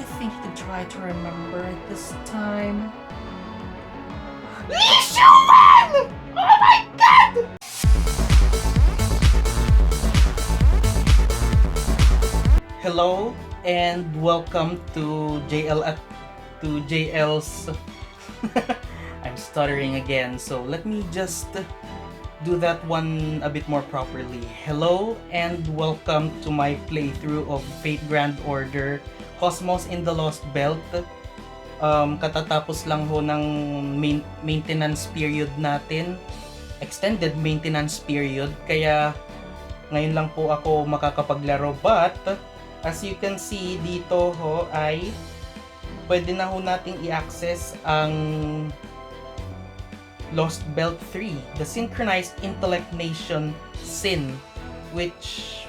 you think you could try to remember it this time? Lishuan! Oh my god! Hello and welcome to JL's I'm stuttering again, so let me just do that one a bit more properly. Hello and welcome to my playthrough of Fate Grand Order Cosmos in the Lostbelt. Katatapos lang ho ng maintenance period natin, extended maintenance period, kaya ngayon lang po ako makakapaglaro. But as you can see dito ho ay pwede na ho nating i-access ang Lostbelt 3, the Synchronized Intellect Nation Sin, which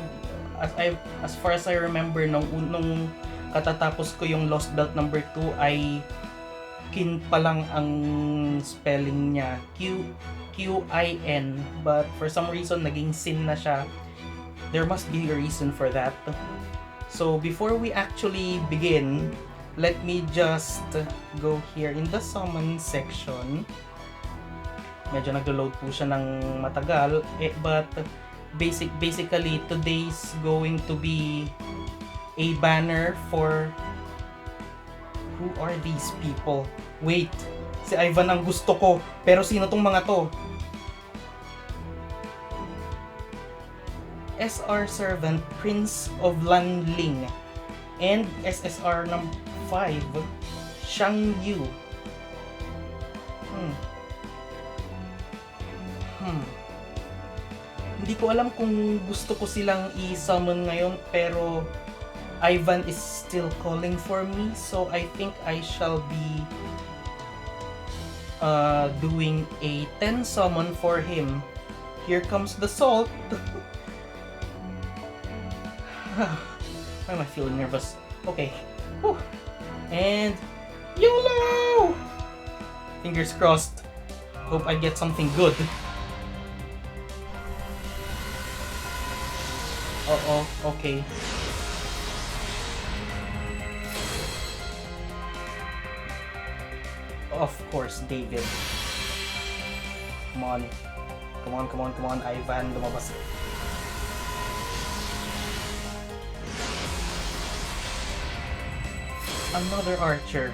as far as I remember nung katatapos ko yung Lostbelt number 2 ay kin pa lang ang spelling niya, Q-I-N, but for some reason naging Sin na siya. There must be a reason for that. So before we actually begin, let me just go here in the summon section. Medyo naglo-load po siya ng matagal, but basically today's going to be a banner for who are these people? Wait, si Ivan ang gusto ko, pero sino tong mga to? SR Servant, Prince of Lanling, and SSR number 5, Shang Yu. Hindi ko alam kung gusto ko silang i-summon ngayon, pero Ivan is still calling for me, so I think I shall be doing a 10 summon for him. Here comes the salt. Why am I feeling nervous? Okay. Whew. And YOLO! Fingers crossed. Hope I get something good. Uh-oh, okay. Of course, David. Come on. Come on, Ivan, lumabas. Another archer.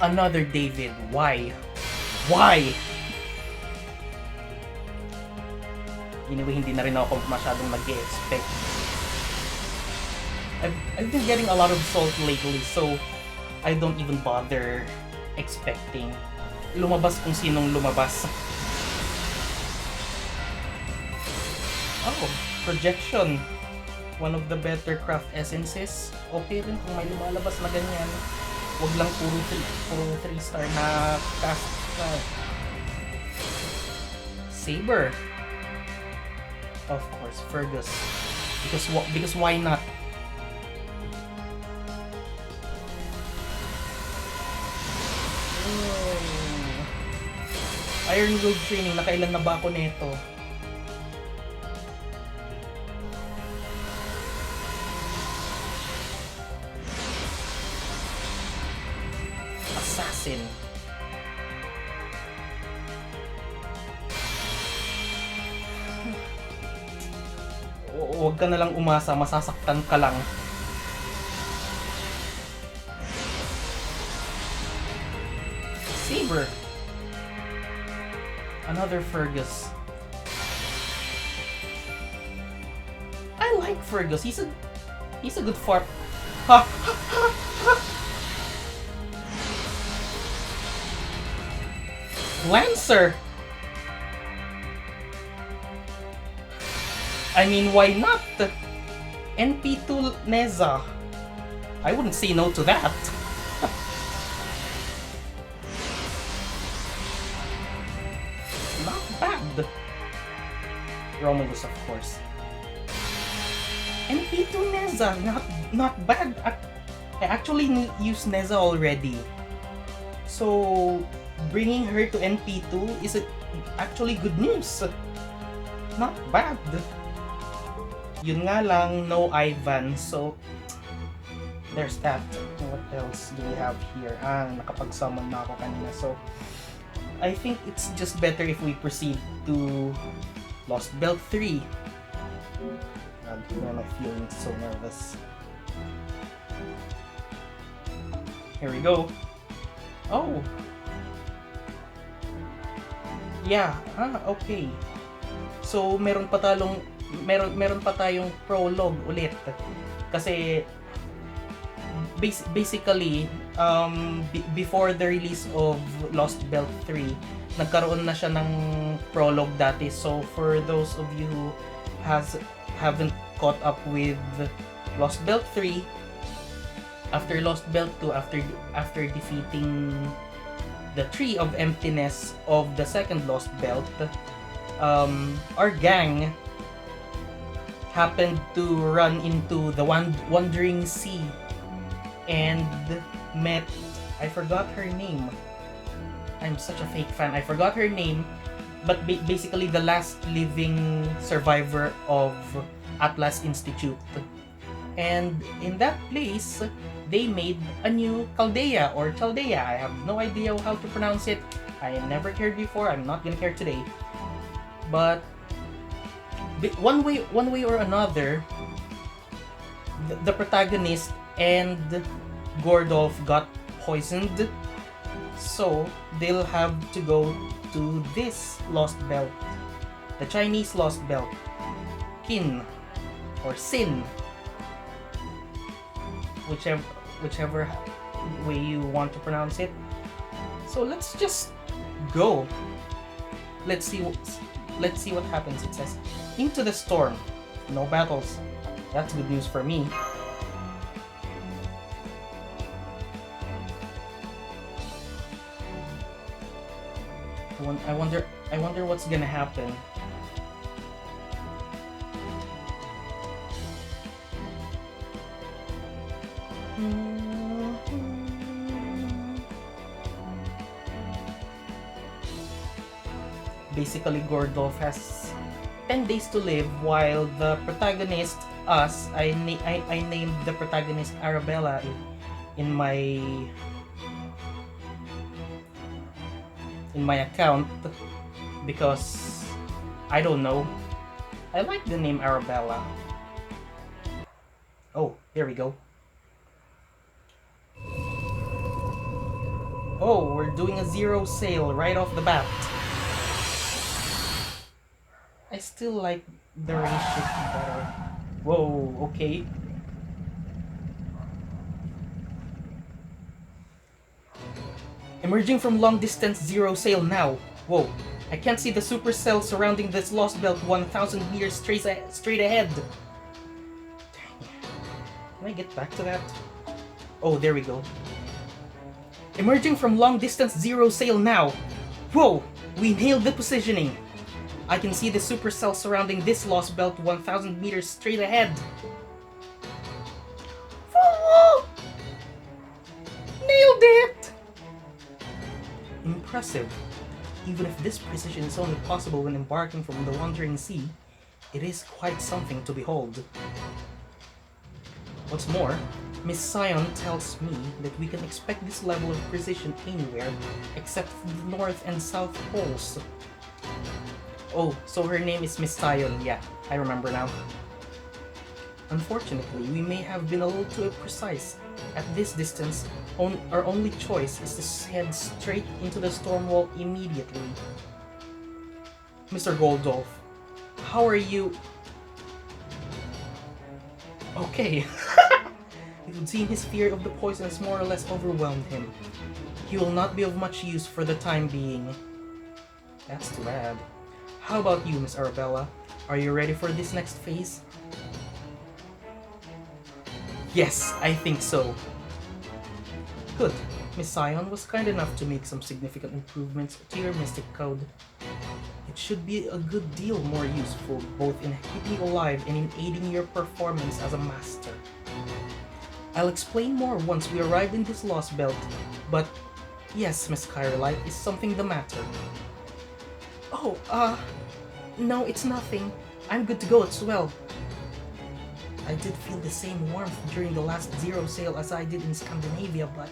Another David. Why? Why? Anyway, hindi na rin ako masyadong nag-expect. I've been getting a lot of salt lately, so I don't even bother expecting. Lumabas kung sinong lumabas. Oh, projection. One of the better craft essences. Okay rin kung may lumalabas na ganyan. Huwag lang puro 3-star na cast. Saber. Of course, Fergus. Because why not? Oh. Iron Road Training, nakailan na ba ako nito? Assassin. Huwag ka na lang umasa, masasaktan ka lang. Saber. Another Fergus. I like Fergus. He's a good fart. Ha! Lancer. I mean, why not? NP2 Neza. I wouldn't say no to that. Not bad. Romulus, of course. NP2 Neza, not bad. I actually used Neza already. So, bringing her to NP2 is actually good news. Not bad. Yun nga lang, no Ivan, so there's that. What else do we have here? Nakapag-summon na ako kanina. So, I think it's just better if we proceed to Lostbelt 3. Why am I feeling so nervous? Here we go. Oh! Yeah, okay. So, meron pa tayong prologue ulit. Kasi basically before the release of Lostbelt 3, nagkaroon na siya ng prologue dati. So for those of you who haven't caught up with Lostbelt 3, after Lostbelt 2, after defeating the Tree of Emptiness of the second Lostbelt, our gang happened to run into the Wandering Sea and met, I forgot her name. I'm such a fake fan. I forgot her name, but basically the last living survivor of Atlas Institute. And in that place, they made a new Chaldea or Chaldea. I have no idea how to pronounce it. I never cared before. I'm not gonna care today. But one way or another, the protagonist and Gordolf got poisoned, so they'll have to go to this Lostbelt, the Chinese Lostbelt, Qin or Sin, whichever way you want to pronounce it. So let's just go. Let's see what happens. It says, into the storm, no battles. That's good news for me. I wonder what's gonna happen. Basically, Gordolf has 10 days to live, while the protagonist, us, I named the protagonist Arabella in my account because I don't know. I like the name Arabella. Oh, here we go. Oh, we're doing a zero sale right off the bat. I still like the ray shift better. Whoa, okay. Emerging from long distance, zero sail now. Whoa, I can't see the supercell surrounding this Lostbelt 1,000 meters straight ahead. Dang. Can I get back to that? Oh, there we go. Emerging from long distance, zero sail now. Whoa, we nailed the positioning. I can see the supercell surrounding this Lostbelt 1,000 meters straight ahead. Whoa! Nailed it! Impressive. Even if this precision is only possible when embarking from the Wandering Sea, it is quite something to behold. What's more, Miss Sion tells me that we can expect this level of precision anywhere except for the North and South Poles. Oh, so her name is Miss Sion, yeah, I remember now. Unfortunately, we may have been a little too precise. At this distance, our only choice is to head straight into the storm wall immediately. Mr. Goldolf, how are you? Okay. It would seem his fear of the poison has more or less overwhelmed him. He will not be of much use for the time being. That's too bad. How about you, Miss Arabella? Are you ready for this next phase? Yes, I think so. Good. Miss Sion was kind enough to make some significant improvements to your mystic code. It should be a good deal more useful, both in keeping you alive and in aiding your performance as a master. I'll explain more once we arrive in this Lostbelt, but yes, Miss Kyrolite, is something the matter? Oh, no, it's nothing. I'm good to go as well. I did feel the same warmth during the last zero sail as I did in Scandinavia, but...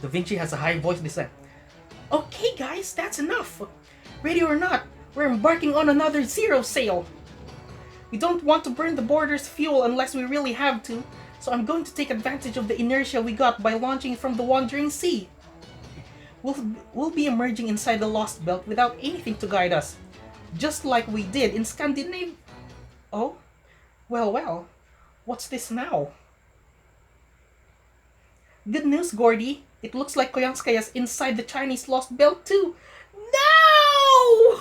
Da Vinci has a high voice this time. Okay guys, that's enough! Ready or not, we're embarking on another zero sail! We don't want to burn the border's fuel unless we really have to, so I'm going to take advantage of the inertia we got by launching from the Wandering Sea. We'll be emerging inside the Lostbelt without anything to guide us, just like we did in Scandinavia. Oh? Well, what's this now? Good news, Gordy. It looks like Koyanskaya's inside the Chinese Lostbelt too. No!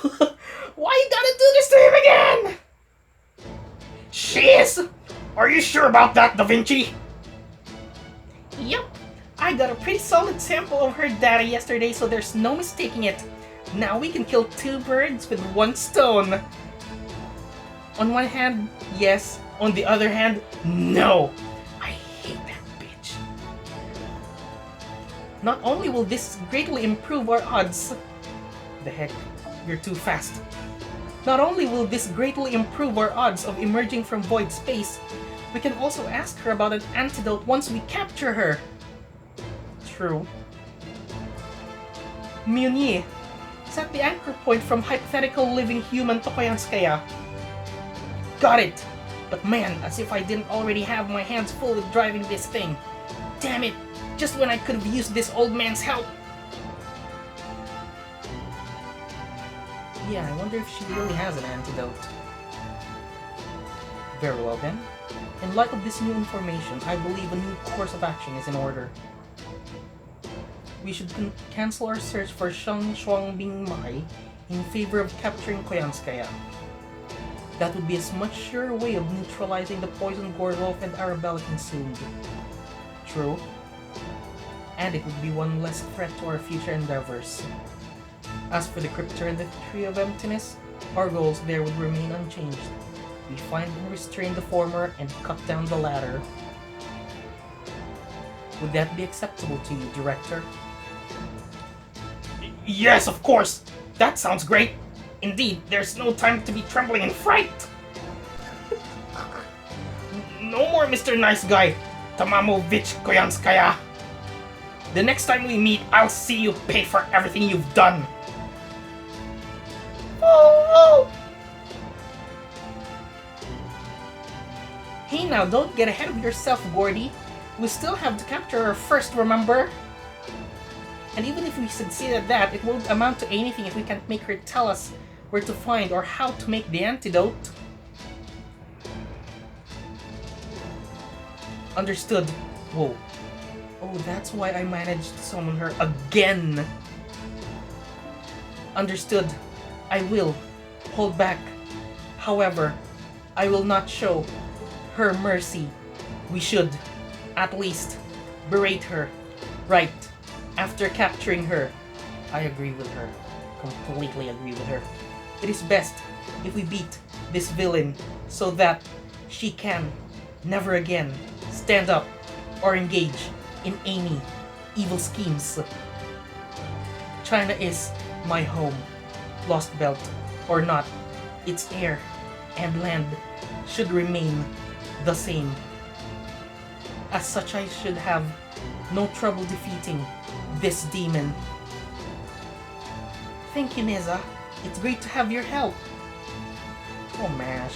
Why you gotta do this to him again? She is! Are you sure about that, Da Vinci? Yep. I got a pretty solid sample of her data yesterday, so there's no mistaking it. Now we can kill two birds with one stone. On one hand, yes. On the other hand, no. I hate that bitch. Not only will this greatly improve our odds... The heck, you're too fast. Not only will this greatly improve our odds of emerging from void space, we can also ask her about an antidote once we capture her. True. Munye, set the anchor point from hypothetical living human to Koyanskaya. Got it! But man, as if I didn't already have my hands full with driving this thing. Damn it! Just when I could have used this old man's help! Yeah, I wonder if she really has an antidote. Very well then. In light of this new information, I believe a new course of action is in order. We should cancel our search for Shang Shuangbing Mai in favor of capturing Koyanskaya. That would be a much surer way of neutralizing the poison Gorgolf and Arabella consumed. True. And it would be one less threat to our future endeavors. As for the Cryptor and the Tree of Emptiness, our goals there would remain unchanged. We find and restrain the former and cut down the latter. Would that be acceptable to you, Director? Yes, of course! That sounds great! Indeed, there's no time to be trembling in fright! No more Mr. Nice Guy, Tamamovich Koyanskaya! The next time we meet, I'll see you pay for everything you've done! Oh! Hey now, don't get ahead of yourself, Gordy. We still have to capture her first, remember? And even if we succeed at that, it won't amount to anything if we can't make her tell us where to find or how to make the antidote. Understood. Whoa. Oh, that's why I managed to summon her again. Understood. I will hold back. However, I will not show her mercy. We should, at least, berate her. Right. After capturing her. I agree with her. Completely agree with her. It is best if we beat this villain so that she can never again stand up or engage in any evil schemes. China is my home. Lostbelt or not, its air and land should remain the same. As such, I should have no trouble defeating this demon. Thank you, Neza. It's great to have your help. Oh, mash.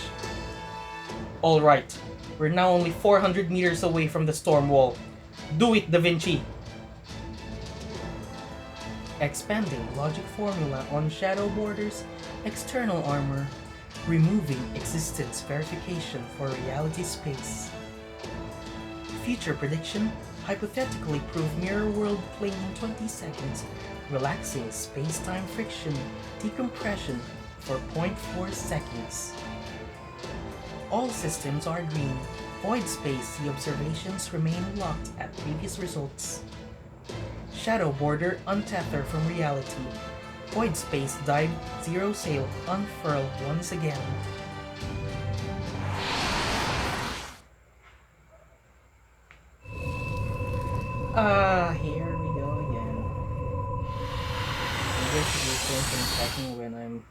Alright, we're now only 400 meters away from the storm wall. Do it, Da Vinci! Expanding logic formula on shadow borders, external armor, removing existence verification for reality space. Future prediction, hypothetically prove mirror world plane in 20 seconds, relaxing space-time friction, decompression for 0.4 seconds. All systems are green. Void space, the observations remain locked at previous results. Shadow border untether from reality. Void space dive, zero sail, unfurl once again. Here we go again. I'm going to do the same thing checking when I'm...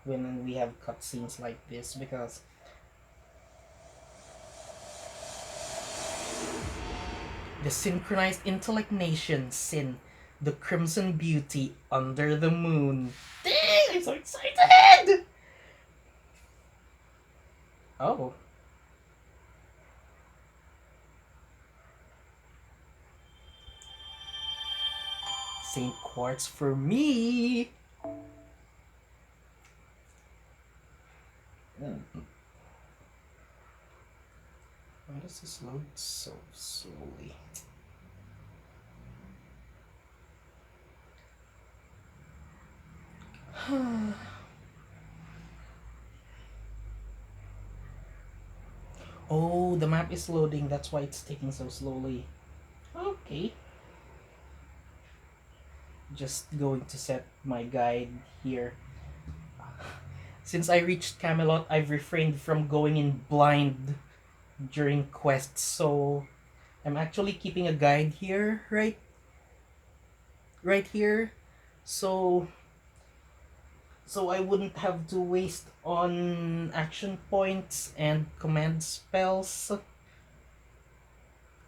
when we have cutscenes like this, because the synchronized intellect nation sin, the crimson beauty under the moon. Dang, I'm so excited! Oh. Saint Quartz for me! Why does this load so slowly? Oh, the map is loading. That's why it's taking so slowly. Okay. Just going to set my guide here. Since I reached Camelot, I've refrained from going in blind during quests, so I'm actually keeping a guide here, right here. So I wouldn't have to waste on action points and command spells.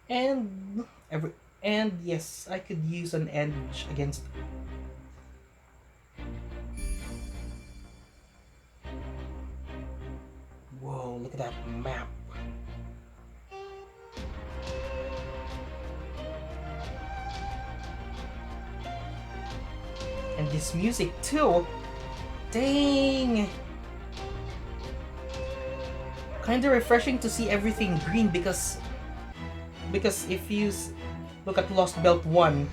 And yes, I could use an edge against. Whoa, look at that map. And this music too. Dang! Kinda refreshing to see everything green, because if you look at Lostbelt 1,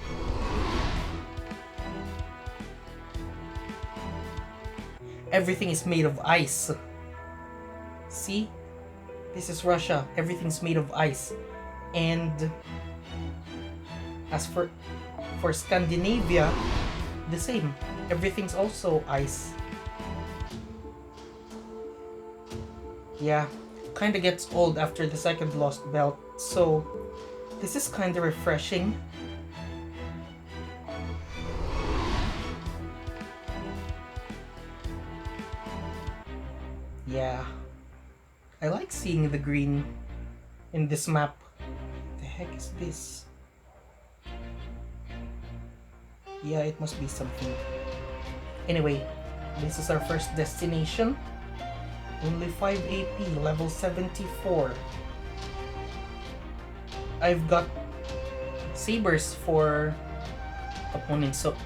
everything is made of ice. See? This is Russia. Everything's made of ice. And as for Scandinavia, the same. Everything's also ice. Yeah, kinda gets old after the second Lostbelt, so this is kinda refreshing. Yeah, I like seeing the green in this map. The heck is this? Yeah, it must be something. Anyway, this is our first destination. Only 5 AP, level 74. I've got sabers for opponents, so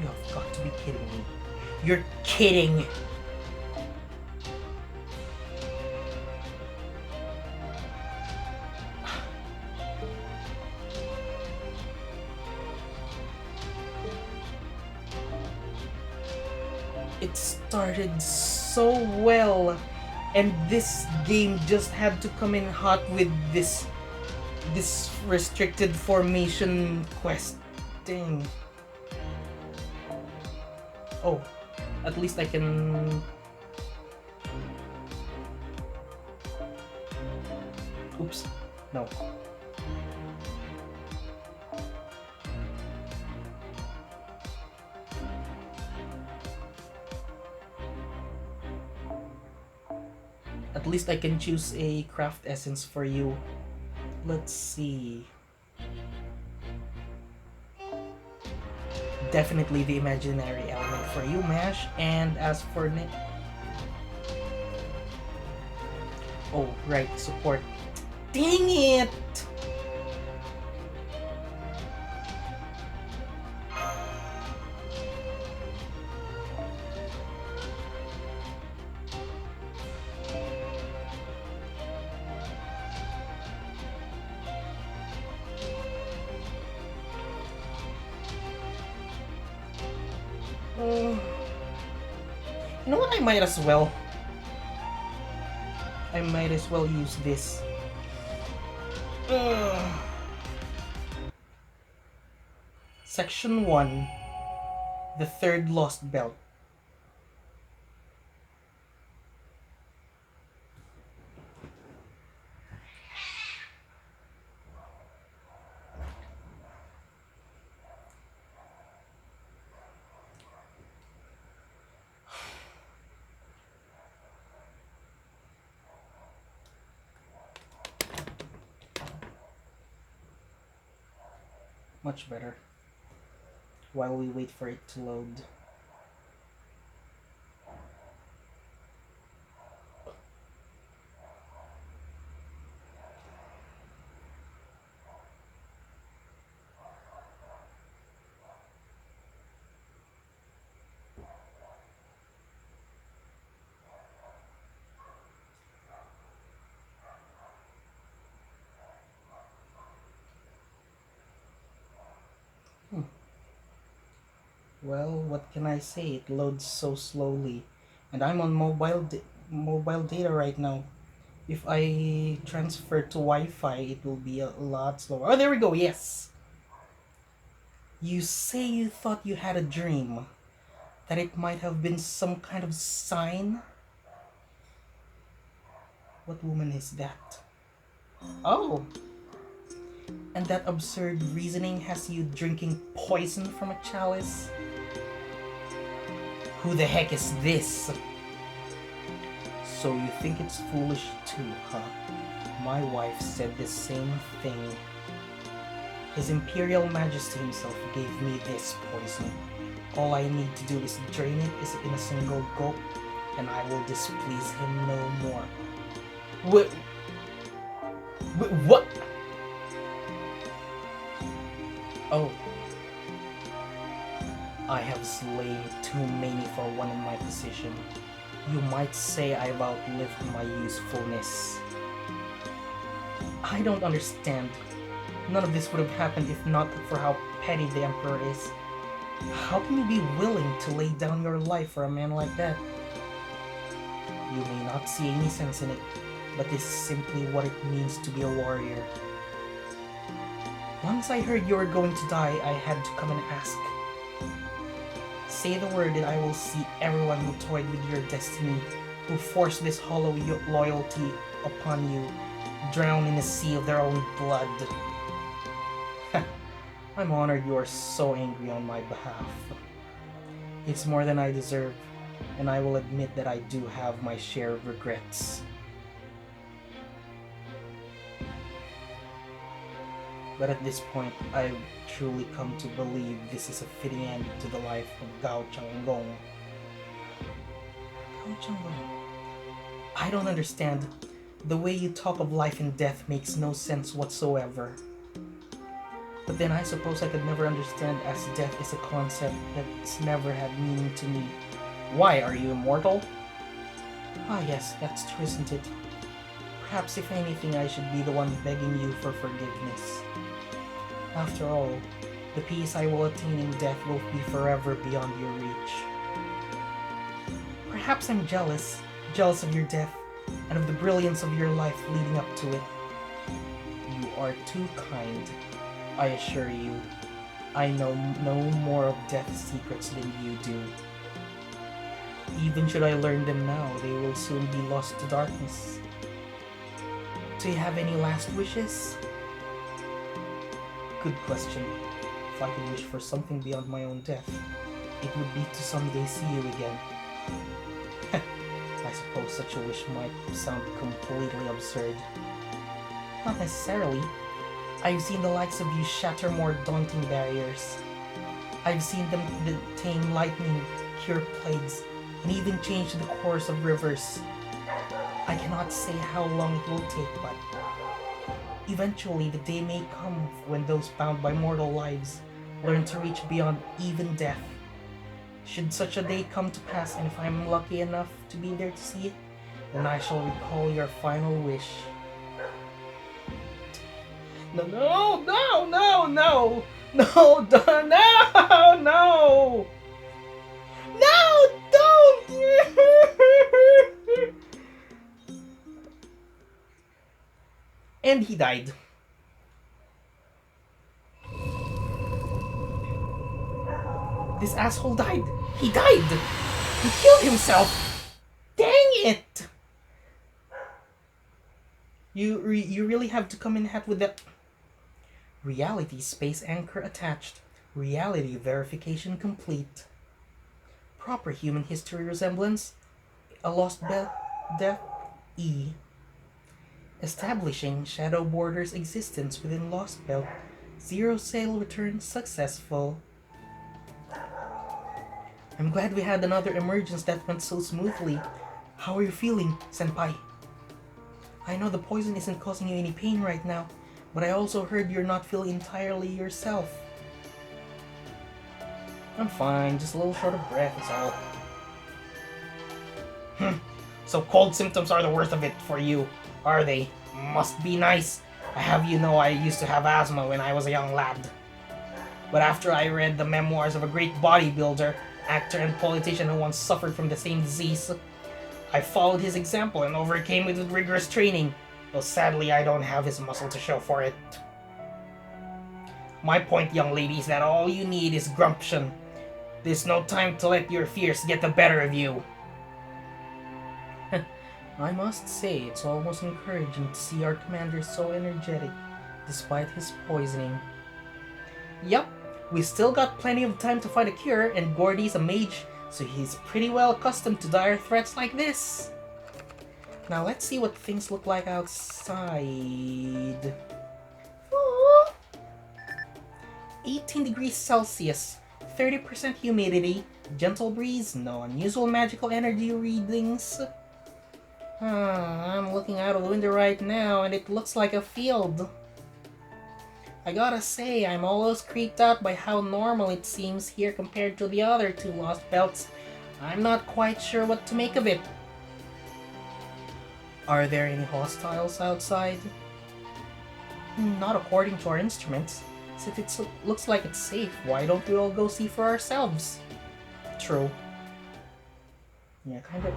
you have got to be kidding me. You're kidding! It started so well, and this game just had to come in hot with this restricted formation quest. Dang. Oh, at least I can. Oops, no. At least I can choose a craft essence for you. Let's see. Definitely the imaginary element for you, Mash. And as for oh, right, support. Dang it! You know what? I might as well. Use this. Section 1. The third Lostbelt. Much better. While we wait for it to load. Well, what can I say? It loads so slowly. And I'm on mobile data right now. If I transfer to Wi-Fi, it will be a lot slower. Oh, there we go. Yes. You say you thought you had a dream. That it might have been some kind of sign? What woman is that? Oh. And that absurd reasoning has you drinking poison from a chalice? Who the heck is this? So you think it's foolish too, huh? My wife said the same thing. His Imperial Majesty himself gave me this poison. All I need to do is drain it in a single gulp, and I will displease him no more. What? What? Oh. I have slain too many for one in my position. You might say I've outlived my usefulness. I don't understand. None of this would have happened if not for how petty the Emperor is. How can you be willing to lay down your life for a man like that? You may not see any sense in it, but this is simply what it means to be a warrior. Once I heard you were going to die, I had to come and ask. Say the word and I will see everyone who toyed with your destiny, who forced this hollow loyalty upon you, drown in a sea of their own blood. I'm honored you are so angry on my behalf. It's more than I deserve, and I will admit that I do have my share of regrets. But at this point, I've truly come to believe this is a fitting end to the life of Gao Changgong. Gao Changgong? I don't understand. The way you talk of life and death makes no sense whatsoever. But then I suppose I could never understand, as death is a concept that's never had meaning to me. Why, are you immortal? Ah yes, that's true, isn't it? Perhaps if anything I should be the one begging you for forgiveness. After all, the peace I will attain in death will be forever beyond your reach. Perhaps I'm jealous of your death, and of the brilliance of your life leading up to it. You are too kind. I assure you, I know no more of death's secrets than you do. Even should I learn them now, they will soon be lost to darkness. Do you have any last wishes? Good question. If I could wish for something beyond my own death, it would be to someday see you again. I suppose such a wish might sound completely absurd. Not necessarily. I've seen the likes of you shatter more daunting barriers. I've seen them tame lightning, cure plagues, and even change the course of rivers. I cannot say how long it will take, but eventually the day may come when those bound by mortal lives learn to reach beyond even death. Should such a day come to pass, and if I'm lucky enough to be there to see it, then I shall recall your final wish. No, no, no, no, no, no, no, no, no, don't! And he died. This asshole died. He died. He killed himself. Dang it! You really have to come in hat with that. Reality space anchor attached. Reality verification complete. Proper human history resemblance. A Lostbelt death E. Establishing Shadow Border's existence within Lostbelt Zero sale return successful. I'm glad we had another emergence that went so smoothly. How are you feeling, Senpai? I know the poison isn't causing you any pain right now, but I also heard you're not feeling entirely yourself. I'm fine, just a little short of breath is all. So cold symptoms are the worst of it for you, are they? Must be nice. I have you know I used to have asthma when I was a young lad. But after I read the memoirs of a great bodybuilder, actor and politician who once suffered from the same disease, I followed his example and overcame it with rigorous training, though sadly I don't have his muscle to show for it. My point, young lady, is that all you need is gumption. There's no time to let your fears get the better of you. I must say, it's almost encouraging to see our commander so energetic, despite his poisoning. Yup, we still got plenty of time to find a cure, and Gordy's a mage, so he's pretty well accustomed to dire threats like this. Now let's see what things look like outside. 18 degrees Celsius, 30% humidity, gentle breeze, no unusual magical energy readings. I'm looking out of the window right now and it looks like a field. I gotta say, I'm almost creeped out by how normal it seems here compared to the other two Lostbelts. I'm not quite sure what to make of it. Are there any hostiles outside? Not according to our instruments. Since it looks like it's safe, why don't we all go see for ourselves? True. Yeah, kinda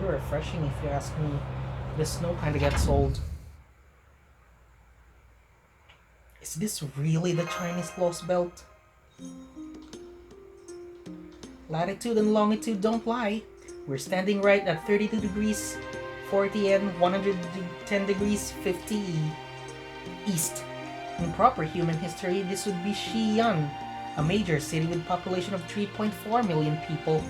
refreshing if you ask me. The snow kinda gets old. Is this really the Chinese Lostbelt? Latitude and longitude don't lie. We're standing right at 32 degrees 40 and 110 degrees 50 east. In proper human history, this would be Xi'an, a major city with a population of 3.4 million people.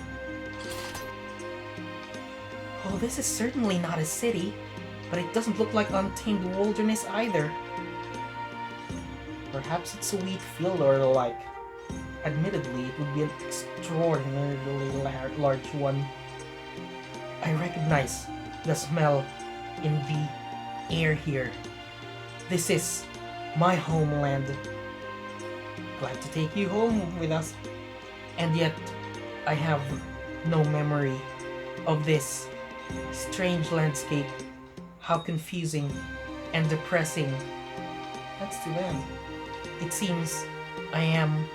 Well, this is certainly not a city, but it doesn't look like untamed wilderness either. Perhaps it's a wheat field or the like. Admittedly, it would be an extraordinarily large one. I recognize the smell in the air here. This is my homeland. Glad to take you home with us. And yet, I have no memory of this strange landscape. How confusing and depressing. That's too bad. It seems I am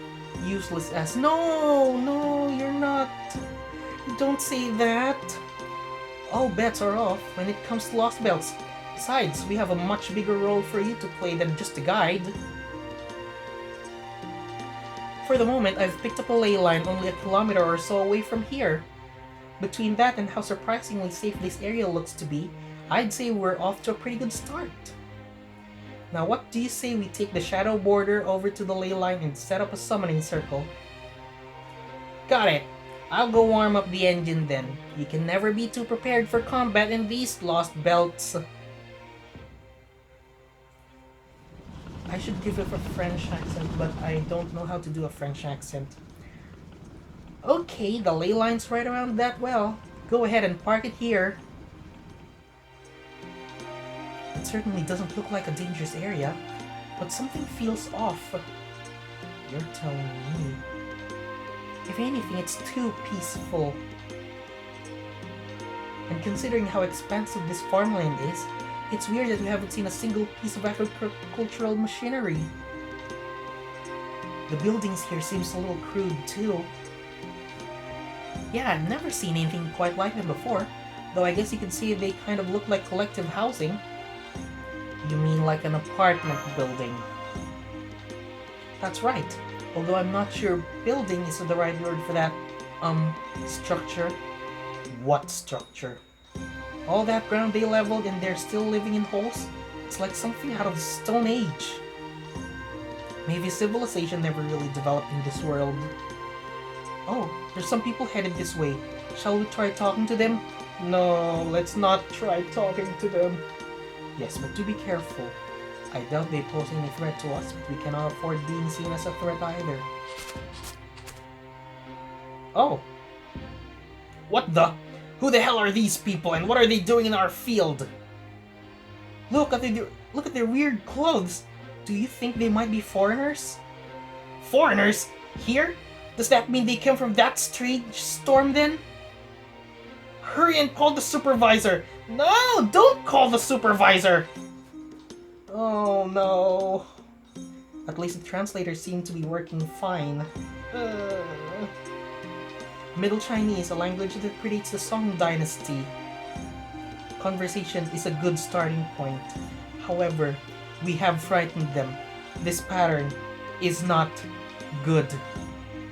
useless as— No, you're not. Don't say that. All bets are off when it comes to Lostbelts. Besides, we have a much bigger role for you to play than just a guide. For the moment, I've picked up a ley line only a kilometer or so away from here. Between that and how surprisingly safe this area looks to be, I'd say we're off to a pretty good start. Now what do you say we take the shadow border over to the ley line and set up a summoning circle? Got it. I'll go warm up the engine then. You can never be too prepared for combat in these Lostbelts. I should give it a French accent, but I don't know how to do a French accent. Okay, the ley line's right around that well. Go ahead and park it here. It certainly doesn't look like a dangerous area, but something feels off. You're telling me. If anything, it's too peaceful. And considering how expansive this farmland is, it's weird that we haven't seen a single piece of agricultural machinery. The buildings here seems a little crude too. Yeah, I've never seen anything quite like them before, though I guess you could say they kind of look like collective housing. You mean like an apartment building? That's right, although I'm not sure building is the right word for that, structure. What structure? All that ground they leveled and they're still living in holes? It's like something out of the Stone Age. Maybe civilization never really developed in this world. Oh, there's some people headed this way. Shall we try talking to them? No, let's not try talking to them. Yes, but do be careful. I doubt they pose any threat to us, but we cannot afford being seen as a threat either. Oh. What the? Who the hell are these people, and what are they doing in our field? Look at their weird clothes. Do you think they might be foreigners? Foreigners? Here? Does that mean they came from that strange storm then? Hurry and call the supervisor! No! Don't call the supervisor! Oh no. At least the translators seem to be working fine. Middle Chinese, a language that predates the Song dynasty. Conversation is a good starting point. However, we have frightened them. This pattern is not good.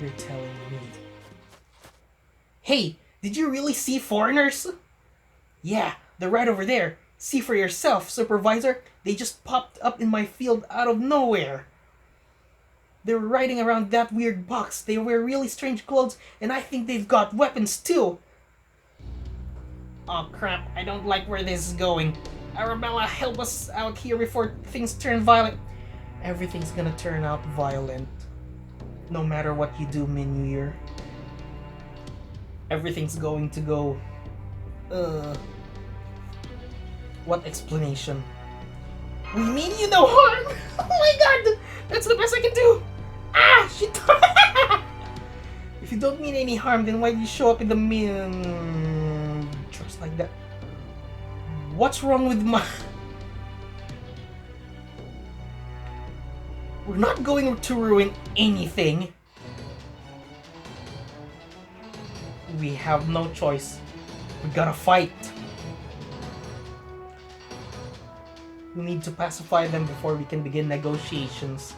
You're telling me. Hey, did you really see foreigners? Yeah, they're right over there. See for yourself, supervisor. They just popped up in my field out of nowhere. They were riding around that weird box. They wear really strange clothes, and I think they've got weapons too. Oh crap, I don't like where this is going. Arabella, help us out here before things turn violent. Everything's gonna turn out violent. No matter what you do, Minuir. Everything's going to go... What explanation? We mean you no harm! Oh my god! That's the best I can do! Ah! Shit! If you don't mean any harm, then why did you show up in the just like that? What's wrong with my... We're not going to ruin anything. We have no choice. We gotta fight. We need to pacify them before we can begin negotiations.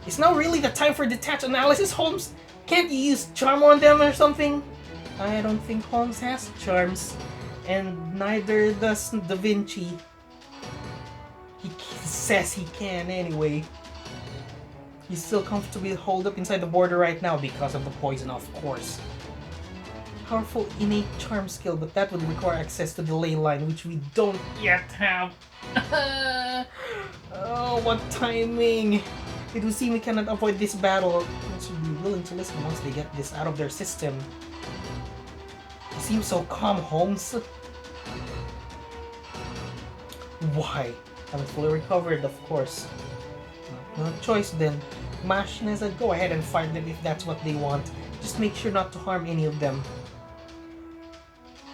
Is now really the time for detached analysis, Holmes? Can't you use charm on them or something? I don't think Holmes has charms. And neither does Da Vinci. He says he can anyway. He's still comfortably holed up inside the border right now because of the poison, of course. Powerful innate charm skill, but that would require access to the ley line, which we don't yet have. Oh, what timing! It would seem we cannot avoid this battle. They should be willing to listen once they get this out of their system. You seem so calm, Holmes. Why? I'm fully recovered, of course. No choice then. Mashness, go ahead and fight them if that's what they want. Just make sure not to harm any of them.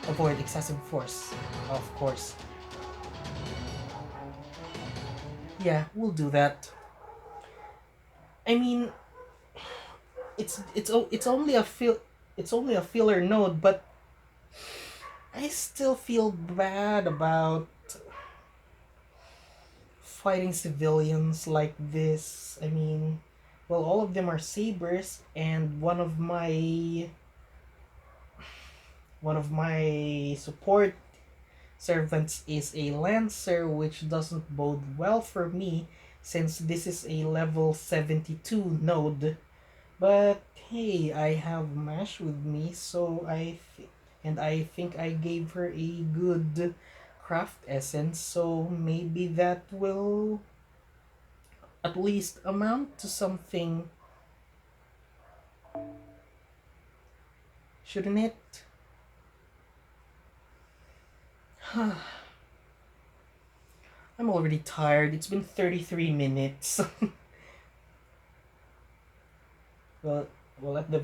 Avoid excessive force, of course. Yeah, we'll do that. I mean, it's only a filler node, but I still feel bad about fighting civilians like this. I mean, well, all of them are sabers, and one of my support servants is a lancer, which doesn't bode well for me since this is a level 72 node. But hey, I have Mash with me, so I think I gave her a good craft essence, so maybe that will at least amount to something, shouldn't it? I'm already tired. It's been 33 minutes. well, at the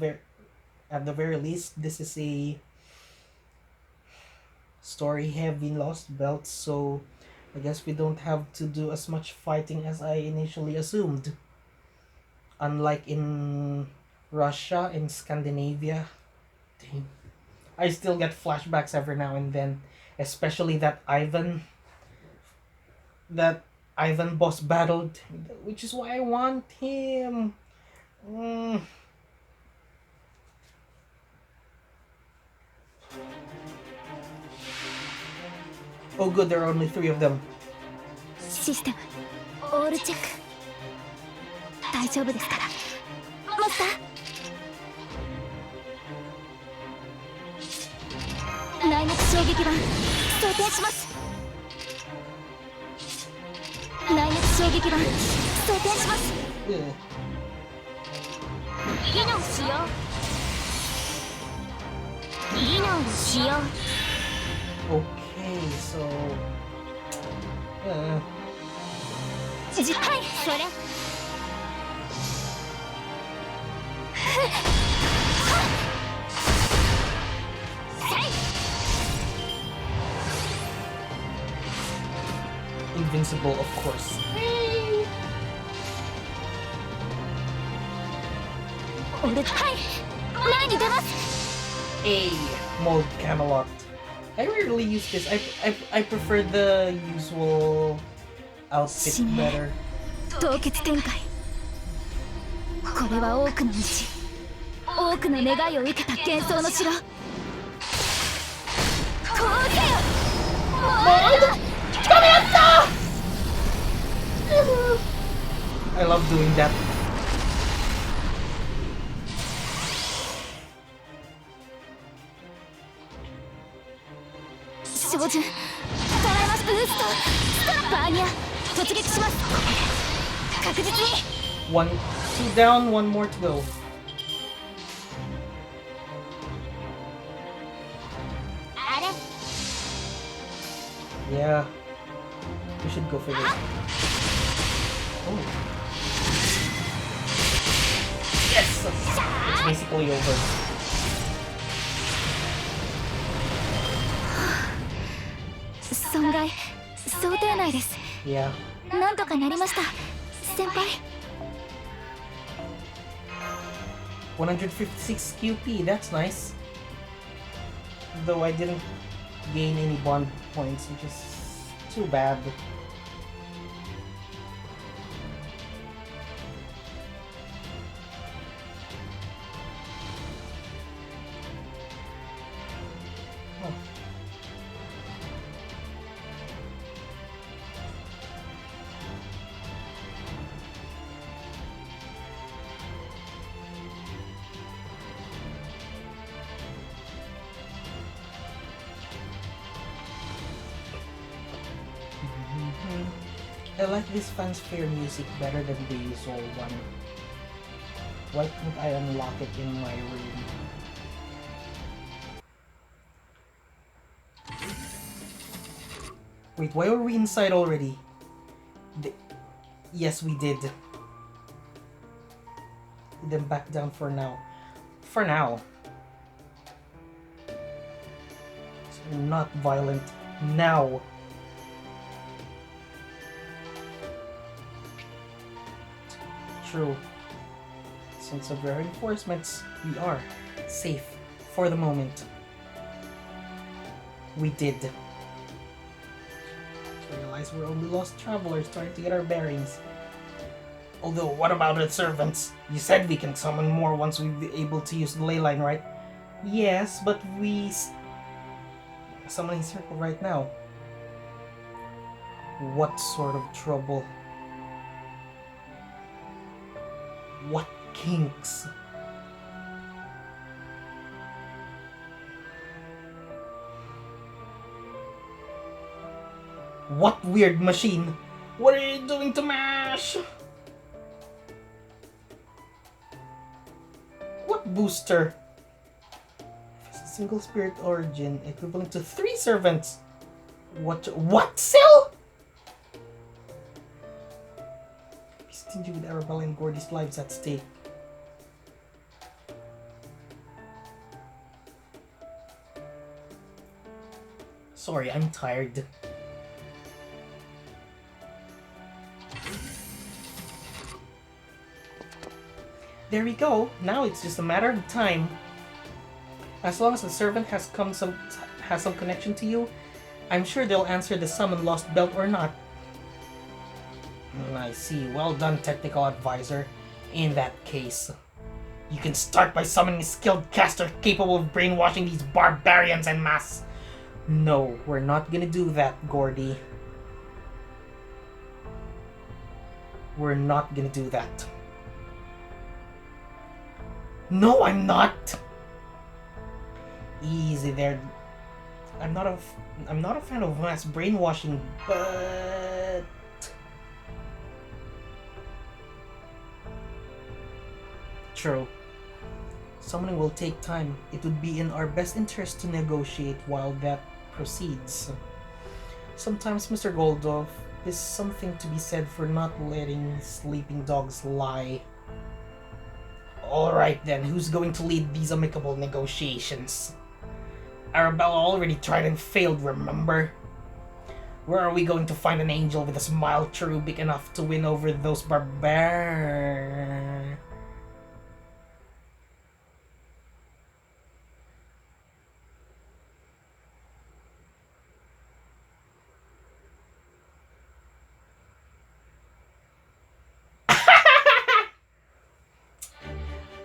very least, this is a story-heavy Lostbelt, so I guess we don't have to do as much fighting as I initially assumed. Unlike in Russia and Scandinavia. Dang. I still get flashbacks every now and then. Especially that Ivan boss battled, which is why I want him. Oh good, there are only 3 of them. System all check. 大丈夫ですから。マスター。内熱衝撃板装填します。内熱撃板装填します。 Ugh. 技能使用。技能使用。 Okay, so... Uh, はいそれ。 invincible, of course. 俺はい前に出ます。 A mode Camelot. I rarely use this. I prefer the usual outfit better. 凍結展開。これは多くの道、多くの願いを受けた幻想の城。こうせよ。I love doing that. 照準、捉えます。ブーストストラップアーニャ突撃します。確実に。 One, two down, one more to go. あれ Yeah, we should go for this. Oh. Yes! It's basically over. 損害想定内です。 Yeah. なんとかなりました先輩。 156 QP, that's nice. Though I didn't gain any bond points, which is too bad. Oh. I like this fanfare music better than the usual one. Why can't I unlock it in my room? Wait, why are we inside already? Yes, we did. Then back down for now. For now. So not violent now. True. Since of reinforcements, we are safe for the moment. We did. Realize we're only lost travelers trying to get our bearings. Although, what about the servants? You said we can summon more once we'll be able to use the ley line, right? Yes, but we... summoning circle right now. What sort of trouble? What kinks? What weird machine? What are you doing to MASH? What booster? It's a single spirit origin equivalent to 3 servants. What cell? Be stingy with Arabella and Gordy's lives at stake. Sorry, I'm tired. There we go. Now it's just a matter of time. As long as the servant has some connection to you, I'm sure they'll answer the summon Lostbelt or not. I see. Well done, technical advisor. In that case, you can start by summoning a skilled caster capable of brainwashing these barbarians en masse. No, we're not gonna do that, Gordy. We're not gonna do that. No, I'm not! Easy there. I'm not a fan of mass brainwashing, but... True. Summoning will take time. It would be in our best interest to negotiate while that proceeds. Sometimes, Mr. Goldorf, is something to be said for not letting sleeping dogs lie. Alright then, who's going to lead these amicable negotiations? Arabella already tried and failed, remember? Where are we going to find an angel with a smile cherubic enough to win over those barbarians?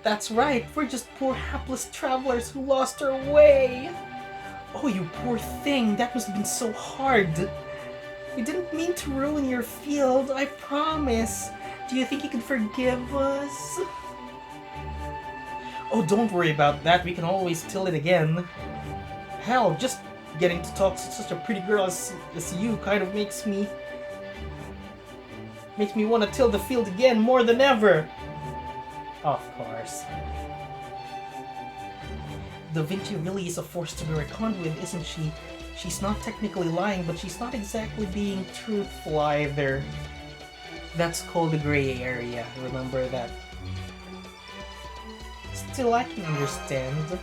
That's right, we're just poor hapless travelers who lost our way. Oh, you poor thing, that must have been so hard. We didn't mean to ruin your field, I promise. Do you think you can forgive us? Oh, don't worry about that, we can always till it again. Hell, just getting to talk to such a pretty girl as you kind of makes me want to till the field again more than ever. Of course. Da Vinci really is a force to be reckoned with, isn't she? She's not technically lying, but she's not exactly being truthful either. That's called the gray area, remember that. Still, I can understand.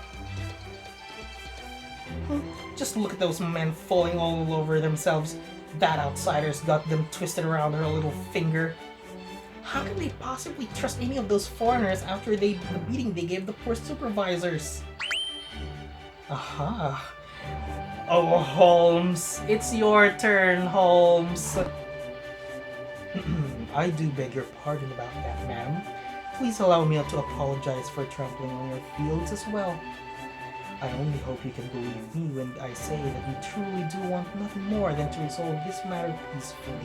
Just look at those men falling all over themselves. That outsider's got them twisted around her little finger. How can they possibly trust any of those foreigners after the beating they gave the poor supervisors? Aha. Oh, Holmes. It's your turn, Holmes. I do beg your pardon about that, ma'am. Please allow me to apologize for trampling on your fields as well. I only hope you can believe me when I say that we truly do want nothing more than to resolve this matter peacefully.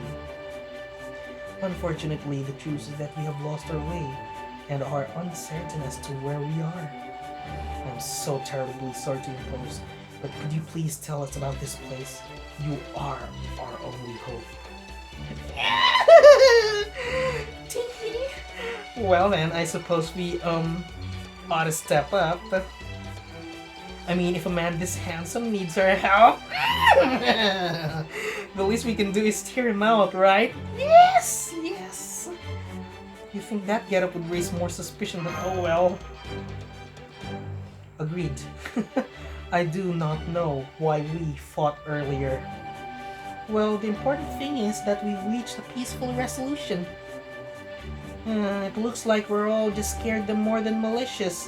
Unfortunately, the truth is that we have lost our way and are uncertain as to where we are. I'm so terribly sorry to impose, but could you please tell us about this place? You are our only hope. Well then, I suppose we ought to step up. I mean, if a man this handsome needs our help, the least we can do is steer him out, right? Yes, yes. You think that getup would raise more suspicion, but oh well. Agreed. I do not know why we fought earlier. Well, the important thing is that we've reached a peaceful resolution. It looks like we're all just scared them more than malicious.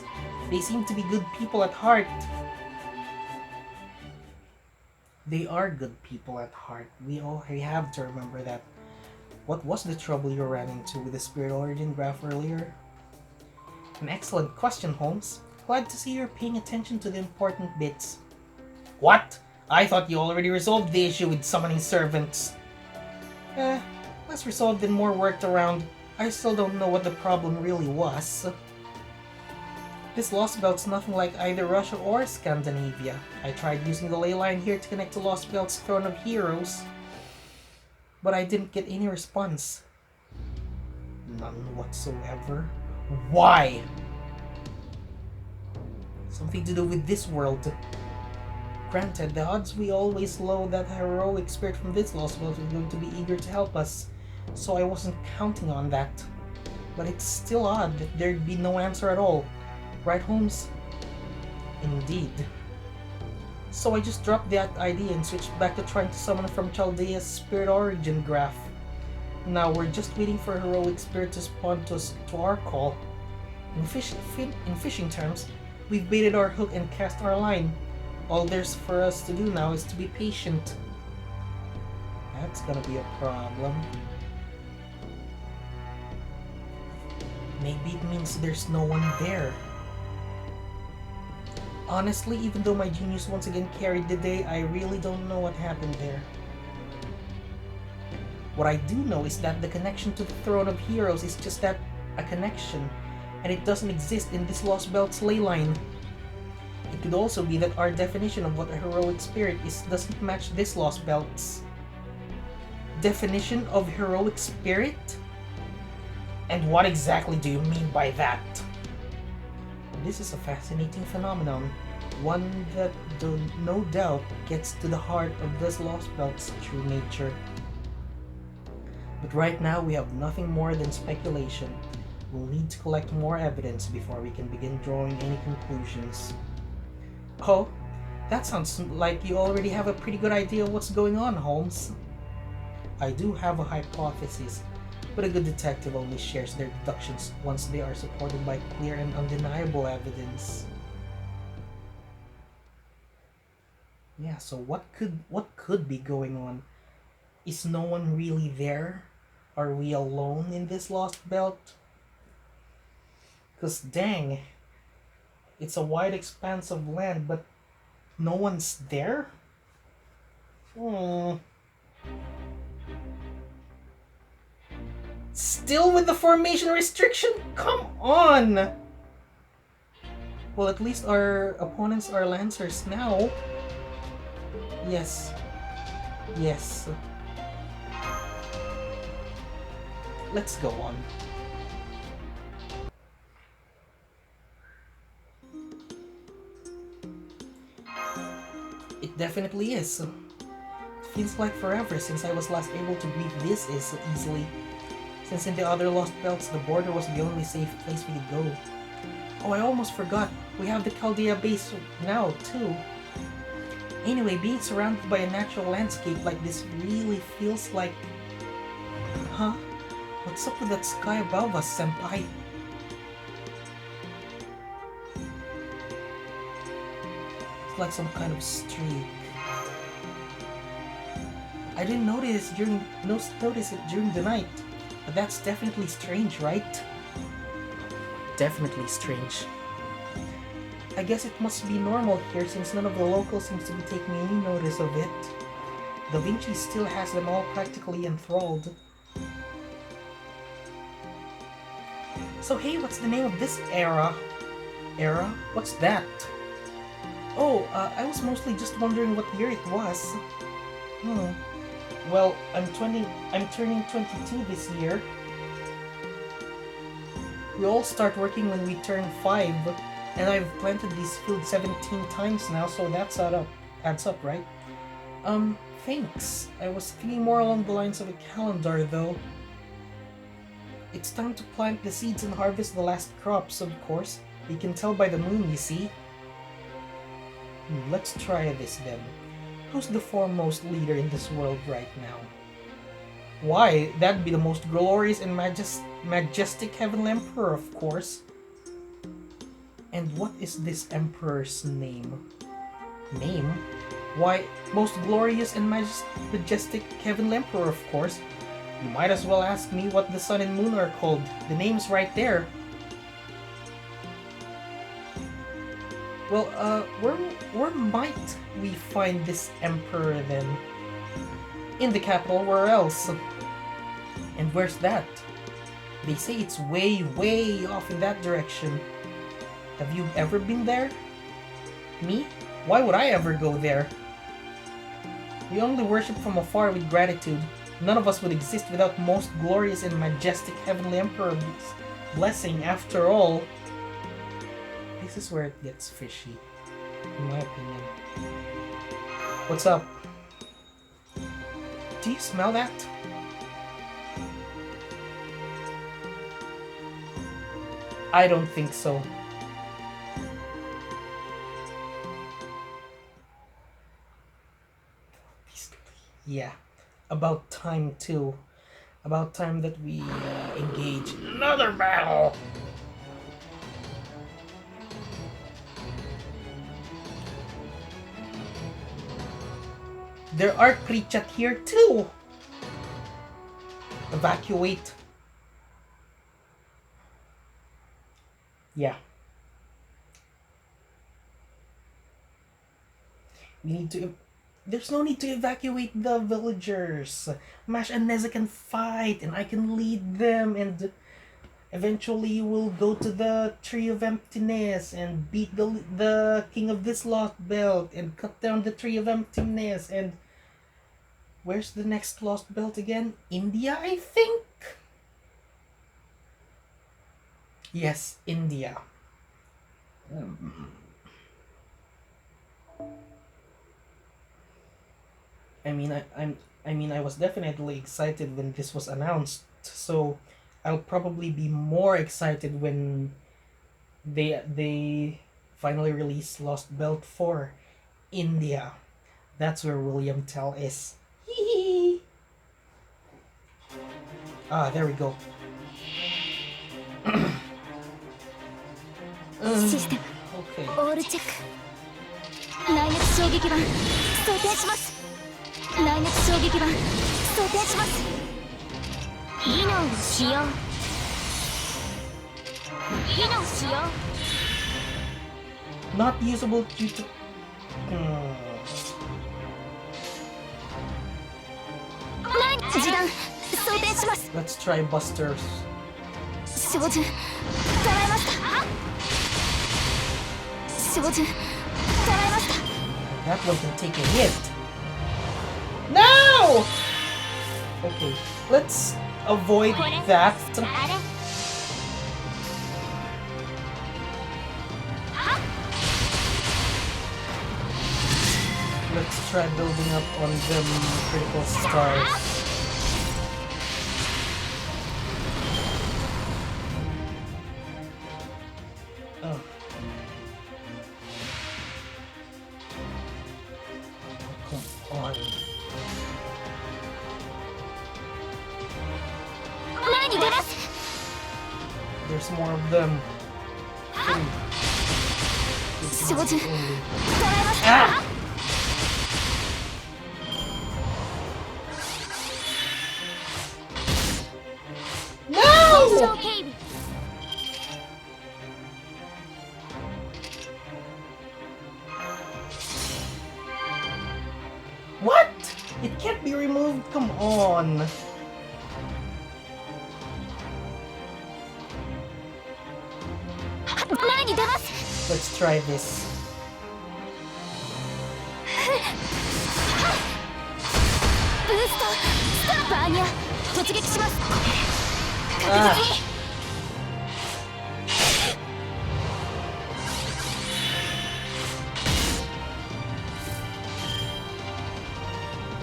They seem to be good people at heart. They are good people at heart. We have to remember that. What was the trouble you ran into with the spirit origin graph earlier? An excellent question, Holmes. Glad to see you're paying attention to the important bits. What? I thought you already resolved the issue with summoning servants. Less resolved and more worked around. I still don't know what the problem really was. This Lostbelt's nothing like either Russia or Scandinavia. I tried using the ley line here to connect to Lostbelt's Throne of Heroes, but I didn't get any response. None whatsoever. Why? Something to do with this world. Granted, the odds we always low that heroic spirit from this Lostbelt is going to be eager to help us, so I wasn't counting on that. But it's still odd that there'd be no answer at all. Right, Holmes? Indeed. So I just dropped that idea and switched back to trying to summon from Chaldea's spirit origin graph. Now we're just waiting for a heroic spirit to respond to our call. In fishing terms, we've baited our hook and cast our line. All there's for us to do now is to be patient. That's gonna be a problem. Maybe it means there's no one there. Honestly, even though my genius once again carried the day, I really don't know what happened there. What I do know is that the connection to the Throne of Heroes is just that, a connection, and it doesn't exist in this Lostbelt's ley line. It could also be that our definition of what a heroic spirit is doesn't match this Lostbelt's definition of heroic spirit? And what exactly do you mean by that? This is a fascinating phenomenon, one that no doubt gets to the heart of this Lost Belt's true nature. But right now we have nothing more than speculation. We'll need to collect more evidence before we can begin drawing any conclusions. Oh, that sounds like you already have a pretty good idea of what's going on, Holmes. I do have a hypothesis, but a good detective only shares their deductions once they are supported by clear and undeniable evidence. Yeah, so what could be going on? Is no one really there? Are we alone in this lost belt? Cause dang, it's a wide expanse of land, but no one's there? Hmm. Still with the formation restriction? Come on! Well, at least our opponents are Lancers now. Yes. Yes. Let's go on. It definitely is. It feels like forever since I was last able to breathe this is so easily. Since in the other Lost Belts, the border was the only safe place we could go. Oh, I almost forgot. We have the Chaldea base now, too. Anyway, being surrounded by a natural landscape like this really feels like... Huh? What's up with that sky above us, Senpai? It's like some kind of streak. I didn't notice it during the night, but that's definitely strange, right? Definitely strange. I guess it must be normal here since none of the locals seems to be taking any notice of it. Da Vinci still has them all practically enthralled. So hey, what's the name of this era? Era? What's that? Oh, I was mostly just wondering what year it was. Well, I'm turning 22 this year. We all start working when we turn 5, and I've planted these fields 17 times now, so that's adds up, right? Thanks. I was thinking more along the lines of a calendar, though. It's time to plant the seeds and harvest the last crops, of course. You can tell by the moon, you see. Let's try this then. Who's the foremost leader in this world right now? Why, that'd be the most glorious and majestic Heavenly Emperor, of course. And what is this Emperor's name? Name? Why, most glorious and majestic Heavenly Emperor, of course. You might as well ask me what the sun and moon are called. The name's right there. Well, where might we find this emperor then? In the capital, where else? And where's that? They say it's way, way off in that direction. Have you ever been there? Me? Why would I ever go there? We only worship from afar with gratitude. None of us would exist without most glorious and majestic Heavenly Emperor's blessing, after all. This is where it gets fishy, in my opinion. What's up? Do you smell that? I don't think so. Yeah, about time too. About time that we engage in another battle! There are Krichat here too! Evacuate. Yeah. We need to... There's no need to evacuate the villagers. Mash and Neza can fight, and I can lead them, and eventually we'll go to the Tree of Emptiness and beat the king of this Lost Belt and cut down the Tree of Emptiness. And where's the next Lost Belt again? India, I think? Yes, India. I mean, I was definitely excited when this was announced. So I'll probably be more excited when they finally release Lost Belt for India. That's where William Tell is. Hee. Ah, there we go. システム Okay. オールチェック。内熱衝撃板装填します。内熱衝撃板装填します。技能を使用。技能使用。 Not usable due to.示弾装填します。 Let's try Busters. 照準捉えました。照準捉えました。 That one can take a hit. No! Okay, let's avoid that. あれ Let's try building up on them critical stars. Oh. Come on. 前に出ます。 There's more of them. 照準捉えました。 Ah! No! 警備 What? It can't be removed. Come on. Let's try this. ブーストスターバーニャ突撃します。確 Ah.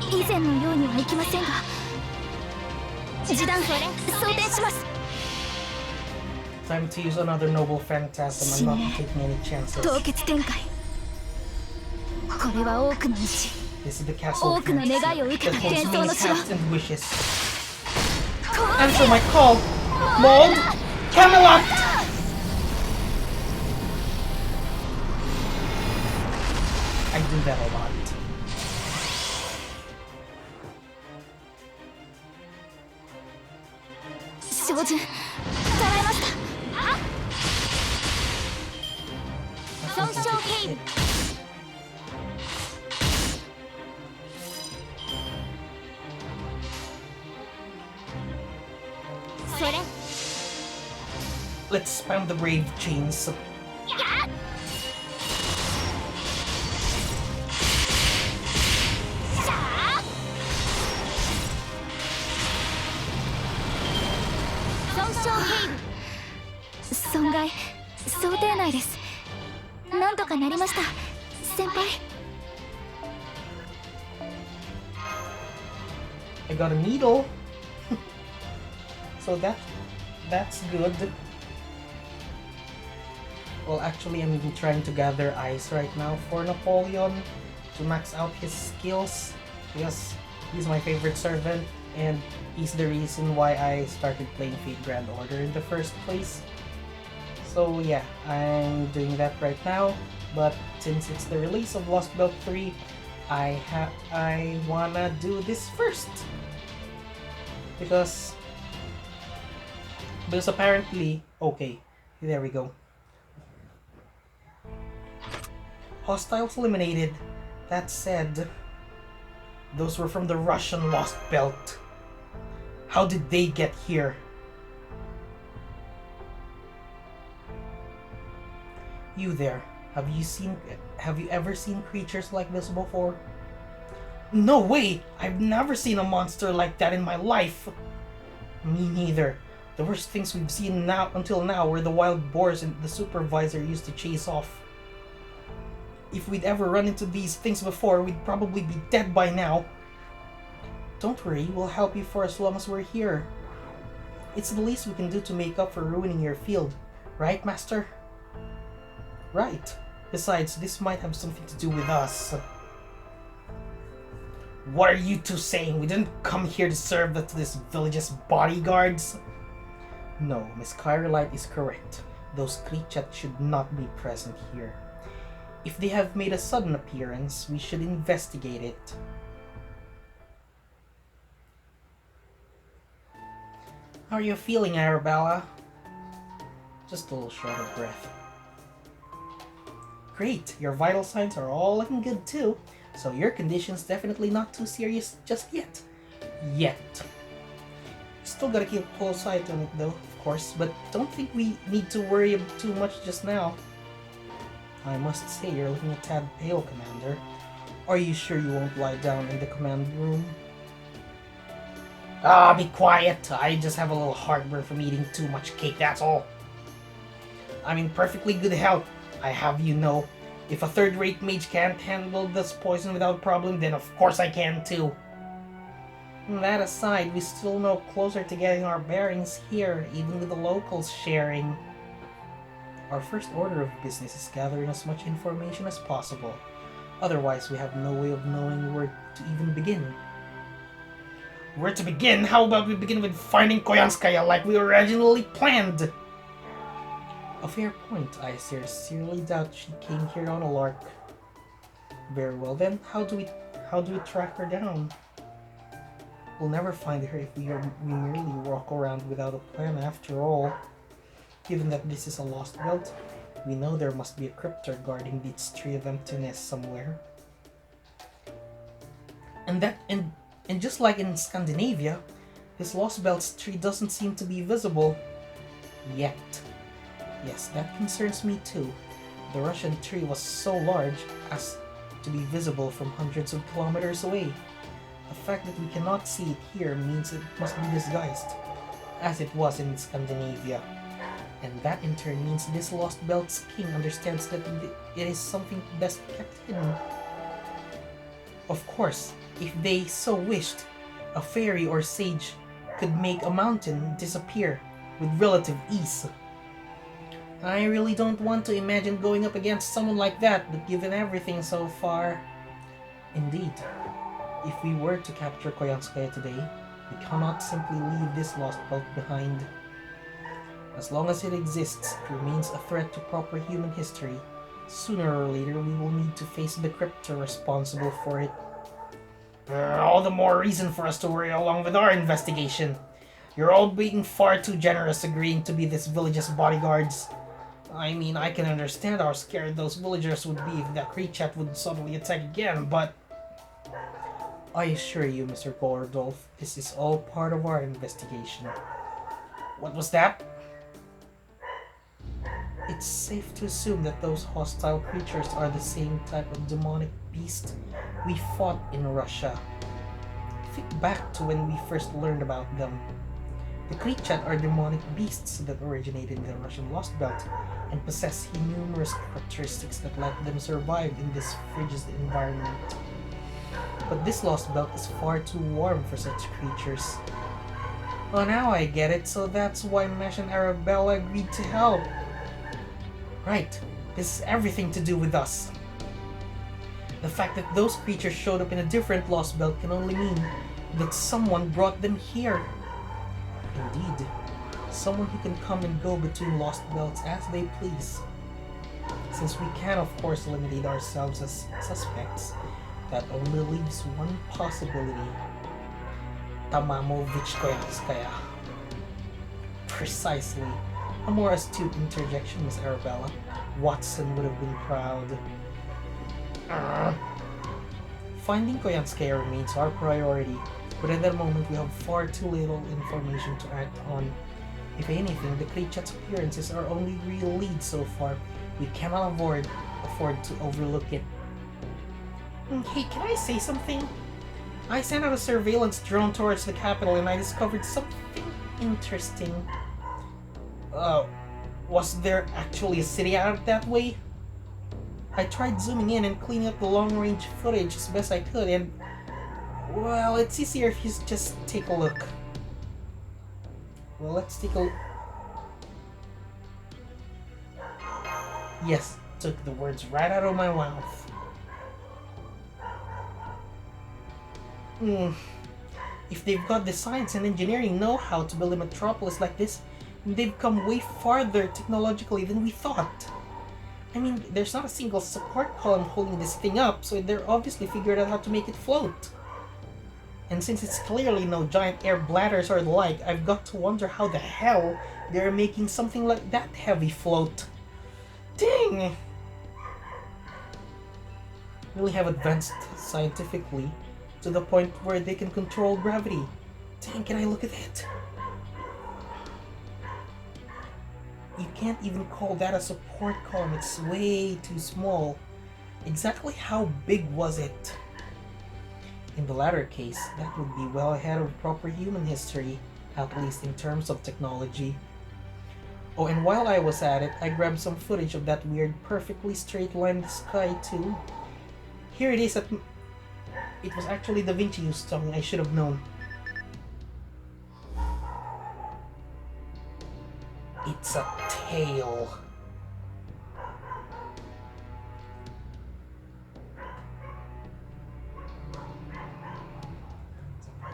実に 以前のようにはいきませんが示弾装填します。 Time to use another noble phantasm. I'm not taking any chances. 凍結展開。これは多くの石 This is the castle of 多くの願いを受け that た holds 幻想 many の城。 paths and wishes. Answer my call, Mold Camelot. I do that a lot. Shōjun 捉えました。損傷警備。それ。 Let's spam the brave chains. 損害想定内です。なんとかなりました先輩。 I got a needle. So that's good. Well, actually, I'm trying to gather ice right now for Napoleon to max out his skills because he's my favorite servant and he's the reason why I started playing Fate Grand Order in the first place. So yeah, I'm doing that right now. But since it's the release of Lostbelt 3, I wanna do this first because apparently, okay, there we go. Hostiles eliminated. That said, those were from the Russian Lost Belt. How did they get here? You there, have you ever seen creatures like this before? No way! I've never seen a monster like that in my life! Me neither. The worst things we've seen until now were the wild boars and the supervisor used to chase off. If we'd ever run into these things before, we'd probably be dead by now. Don't worry, we'll help you for as long as we're here. It's the least we can do to make up for ruining your field. Right, Master? Right. Besides, this might have something to do with us. What are you two saying? We didn't come here to serve this village's bodyguards? No, Miss Kyrolite is correct. Those creatures should not be present here. If they have made a sudden appearance, we should investigate it. How are you feeling, Arabella? Just a little short of breath. Great, your vital signs are all looking good too, so your condition's definitely not too serious just yet. Still gotta keep a close eye on it though, of course, but don't think we need to worry too much just now. I must say you're looking a tad pale, Commander. Are you sure you won't lie down in the command room? Ah, be quiet! I just have a little heartburn from eating too much cake, that's all. I'm in perfectly good health, I have you know. If a third-rate mage can't handle this poison without problem, then of course I can too. That aside, we still no closer to getting our bearings here, even with the locals sharing. Our first order of business is gathering as much information as possible. Otherwise, we have no way of knowing where to even begin. Where to begin? How about we begin with finding Koyanskaya like we originally planned? A fair point. I sincerely doubt she came here on a lark. Very well then, how do we track her down? We'll never find her if we merely walk around without a plan after all. Given that this is a Lostbelt, we know there must be a cryptor guarding its tree of emptiness somewhere. And just like in Scandinavia, this Lostbelt's tree doesn't seem to be visible yet. Yes, that concerns me too. The Russian tree was so large as to be visible from hundreds of kilometers away. The fact that we cannot see it here means it must be disguised, as it was in Scandinavia. And that in turn means this Lostbelt's king understands that it is something best kept hidden. Of course, if they so wished, a fairy or sage could make a mountain disappear with relative ease. I really don't want to imagine going up against someone like that, but given everything so far... Indeed, if we were to capture Koyanskaya today, we cannot simply leave this Lostbelt behind. As long as it exists, it remains a threat to proper human history. Sooner or later, we will need to face the cryptor responsible for it. All the more reason for us to hurry along with our investigation. You're all being far too generous agreeing to be this village's bodyguards. I mean, I can understand how scared those villagers would be if that creature would suddenly attack again, but... I assure you, Mr. Gordolf, this is all part of our investigation. What was that? It's safe to assume that those hostile creatures are the same type of demonic beast we fought in Russia. Think back to when we first learned about them. The creatures are demonic beasts that originated in the Russian Lostbelt and possess numerous characteristics that let them survive in this frigid environment. But this Lostbelt is far too warm for such creatures. Well, now I get it, so that's why Mesh and Arabella agreed to help. Right, this is everything to do with us. The fact that those creatures showed up in a different Lostbelt can only mean that someone brought them here. Indeed, someone who can come and go between Lostbelts as they please. Since we can of course eliminate ourselves as suspects, that only leaves one possibility. Tamamovich Koyanskaya. Precisely. A more astute interjection, Miss Arabella. Watson would have been proud. Finding Koyanskaya remains our priority, but at the moment we have far too little information to act on. If anything, the creature's appearances are only real leads so far. We cannot afford to overlook it. Hey, can I say something? I sent out a surveillance drone towards the capital and I discovered something Interesting. Uh, was there actually a city out that way? I tried zooming in and cleaning up the long-range footage as best I could, and well, it's easier if you just take a look. Well, let's take a look. Yes, took the words right out of my mouth. If they've got the science and engineering know-how to build a metropolis like this, they've come way farther technologically than we thought. I mean, there's not a single support column holding this thing up, so they're obviously figured out how to make it float. And since it's clearly no giant air bladders or the like, I've got to wonder how the hell they're making something like that heavy float. Dang! Really have advanced scientifically to the point where they can control gravity. Dang, can I look at that? You can't even call that a support column, it's way too small. Exactly how big was it? In the latter case, that would be well ahead of proper human history, at least in terms of technology. Oh, and while I was at it, I grabbed some footage of that weird, perfectly straight line in the sky too. Here it is. It was actually Da Vinci who's talking. I should have known. It's a tail.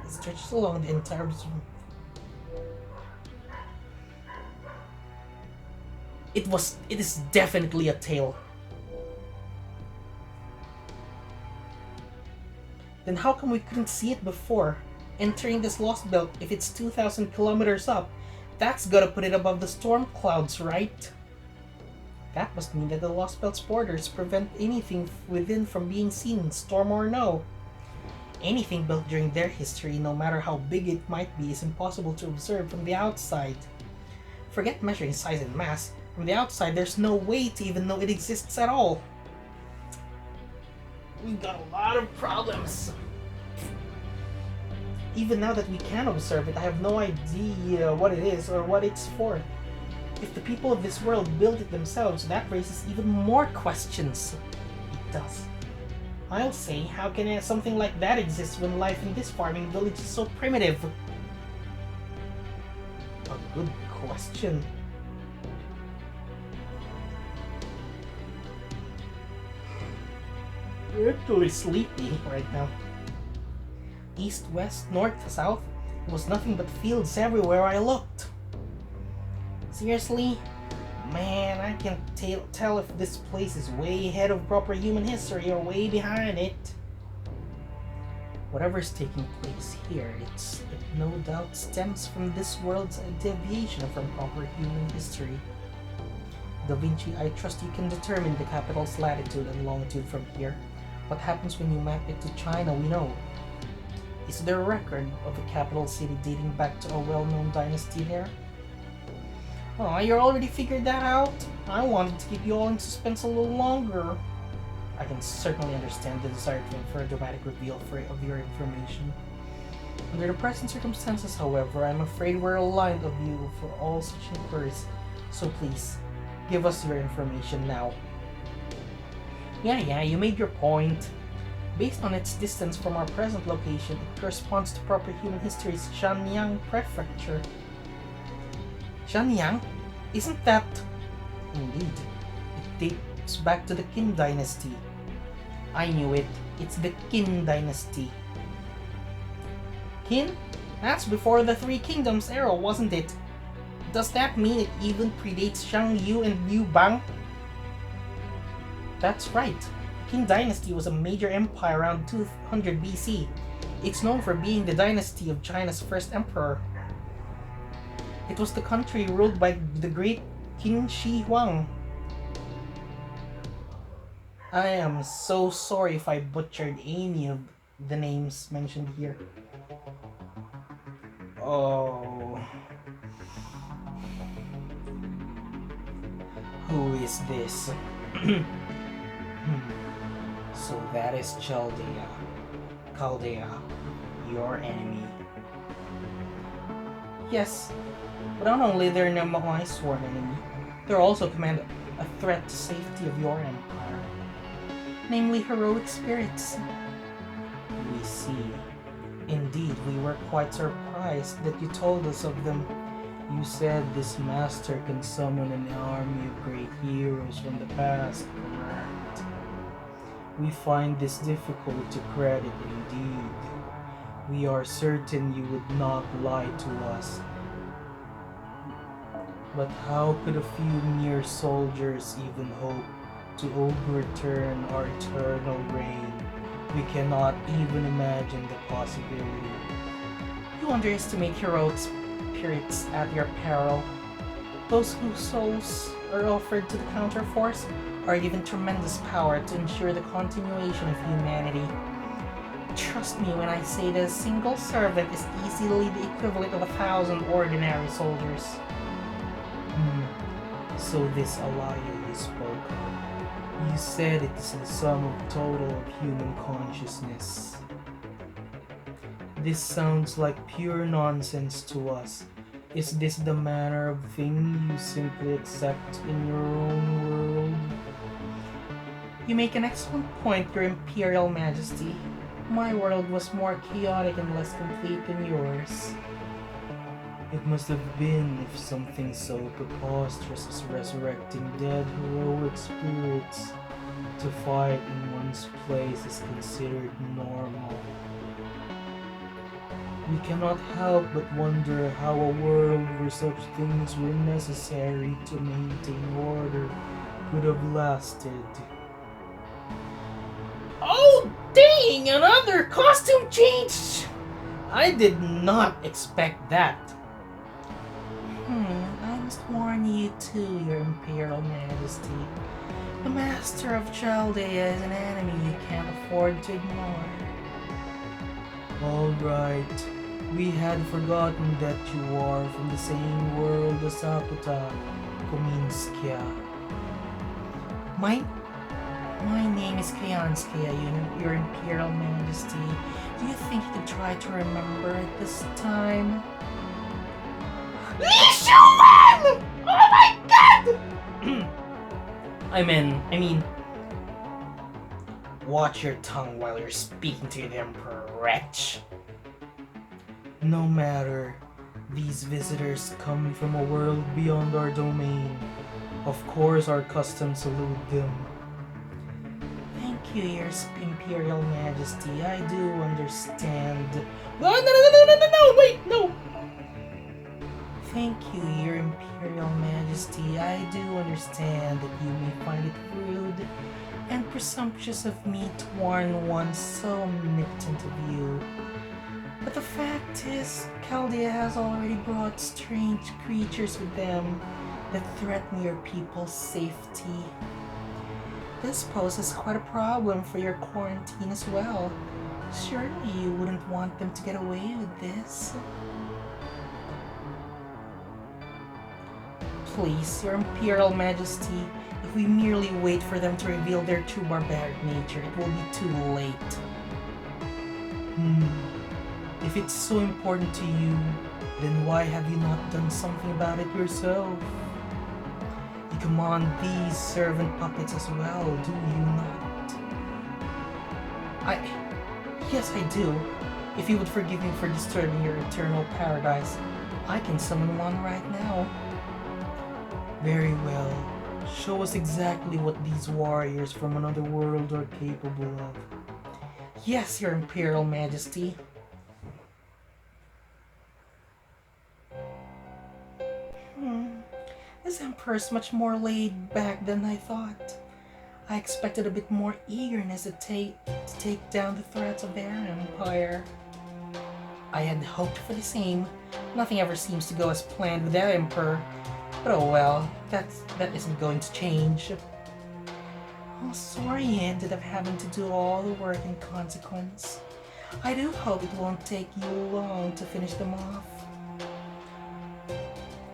It stretches along the entire zone. It is definitely a tail. Then how come we couldn't see it before? Entering this Lostbelt, if it's 2,000 kilometers up, that's gotta put it above the storm clouds, right? That must mean that the Lostbelt's borders prevent anything within from being seen, storm or no. Anything built during their history, no matter how big it might be, is impossible to observe from the outside. Forget measuring size and mass. From the outside, there's no way to even know it exists at all. We've got a lot of problems. Even now that we can observe it, I have no idea what it is or what it's for. If the people of this world built it themselves, that raises even more questions. It does. I'll say, how can something like that exist when life in this farming village is so primitive? A good question. I'm actually sleepy right now. East, west, north, south, there was nothing but fields everywhere I looked. Seriously? Man, I can't tell if this place is way ahead of proper human history or way behind it. Whatever's taking place here, it no doubt stems from this world's deviation from proper human history. Da Vinci, I trust you can determine the capital's latitude and longitude from here. What happens when you map it to China, we know. Is there a record of a capital city dating back to a well-known dynasty there? Oh, you already figured that out? I wanted to keep you all in suspense a little longer. I can certainly understand the desire for a dramatic reveal of your information. Under the present circumstances, however, I'm afraid we're aligned of you for all such inquiries. So please, give us your information now. Yeah, you made your point. Based on its distance from our present location, it corresponds to proper human history's Shanyang Prefecture. Shanyang? Isn't that... Indeed. It dates back to the Qin Dynasty. I knew it. It's the Qin Dynasty. Qin? That's before the Three Kingdoms era, wasn't it? Does that mean it even predates Shang Yu and Liu Bang? That's right. The Qin Dynasty was a major empire around 200 BC. It's known for being the dynasty of China's first emperor. It was the country ruled by the great Qin Shi Huang. I am so sorry if I butchered any of the names mentioned here. Oh. Who is this? So that is Chaldea, your enemy. Yes, but not only they're now my sworn enemy, they also command a threat to safety of your empire, namely heroic spirits. We see. Indeed, we were quite surprised that you told us of them. You said this master can summon an army of great heroes from the past, correct? We find this difficult to credit indeed. We are certain you would not lie to us. But how could a few mere soldiers even hope to overturn our eternal reign? We cannot even imagine the possibility. You underestimate heroic spirits at your peril. Those whose souls are offered to the counterforce are given tremendous power to ensure the continuation of humanity. Trust me when I say that a single servant is easily the equivalent of 1,000 ordinary soldiers. So this Alaya you spoke of, you said it is the sum of total of human consciousness. This sounds like pure nonsense to us. Is this the manner of thing you simply accept in your own world? You make an excellent point, Your Imperial Majesty. My world was more chaotic and less complete than yours. It must have been if something so preposterous as resurrecting dead heroic spirits to fight in one's place is considered normal. We cannot help but wonder how a world where such things were necessary to maintain order could have lasted. Oh dang! Another costume change! I did not expect that. I must warn you too, Your Imperial Majesty. The Master of Chaldea is an enemy you can't afford to ignore. Alright, we had forgotten that you are from the same world as Akuta Kominskaya. My name is Kayanskaya, Your Imperial Majesty. Do you think you could try to remember it this time? Lishuan! Oh my god! I mean, watch your tongue while you're speaking to the Emperor, wretch. No matter, these visitors come from a world beyond our domain. Of course, our customs salute them. Thank you, Your Imperial Majesty. I do understand. No, wait, no! Thank you, Your Imperial Majesty. I do understand that you may find it rude and presumptuous of me to warn one so omnipotent of you. But the fact is, Chaldea has already brought strange creatures with them that threaten your people's safety. This poses quite a problem for your quarantine as well. Surely you wouldn't want them to get away with this. Please, Your Imperial Majesty, if we merely wait for them to reveal their true barbaric nature, it will be too late. If it's so important to you, then why have you not done something about it yourself? You command these servant puppets as well, do you not? Yes, I do. If you would forgive me for disturbing your eternal paradise, I can summon one right now. Very well. Show us exactly what these warriors from another world are capable of. Yes, Your Imperial Majesty. This Emperor's much more laid back than I thought. I expected a bit more eagerness to take down the threats of their empire. I had hoped for the same. Nothing ever seems to go as planned with that Emperor. But oh well, that isn't going to change. Oh, sorry you ended up having to do all the work in consequence. I do hope it won't take you long to finish them off.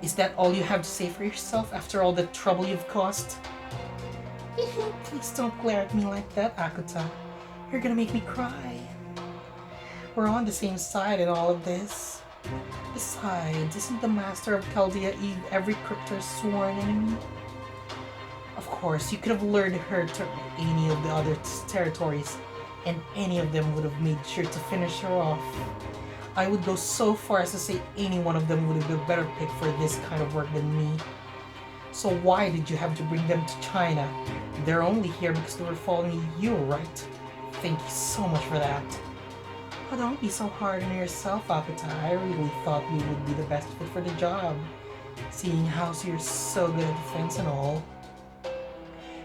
Is that all you have to say for yourself after all the trouble you've caused? Please don't glare at me like that, Akuta. You're gonna make me cry. We're on the same side in all of this. Besides, isn't the master of Chaldea Eve every crypter's sworn enemy? Of course, you could have lured her to any of the other territories, and any of them would have made sure to finish her off. I would go so far as to say any one of them would have been a better pick for this kind of work than me. So why did you have to bring them to China? They're only here because they were following you, right? Thank you so much for that. Oh, don't be so hard on yourself, Akuta. I really thought you would be the best fit for the job, seeing how you're so good at defense and all.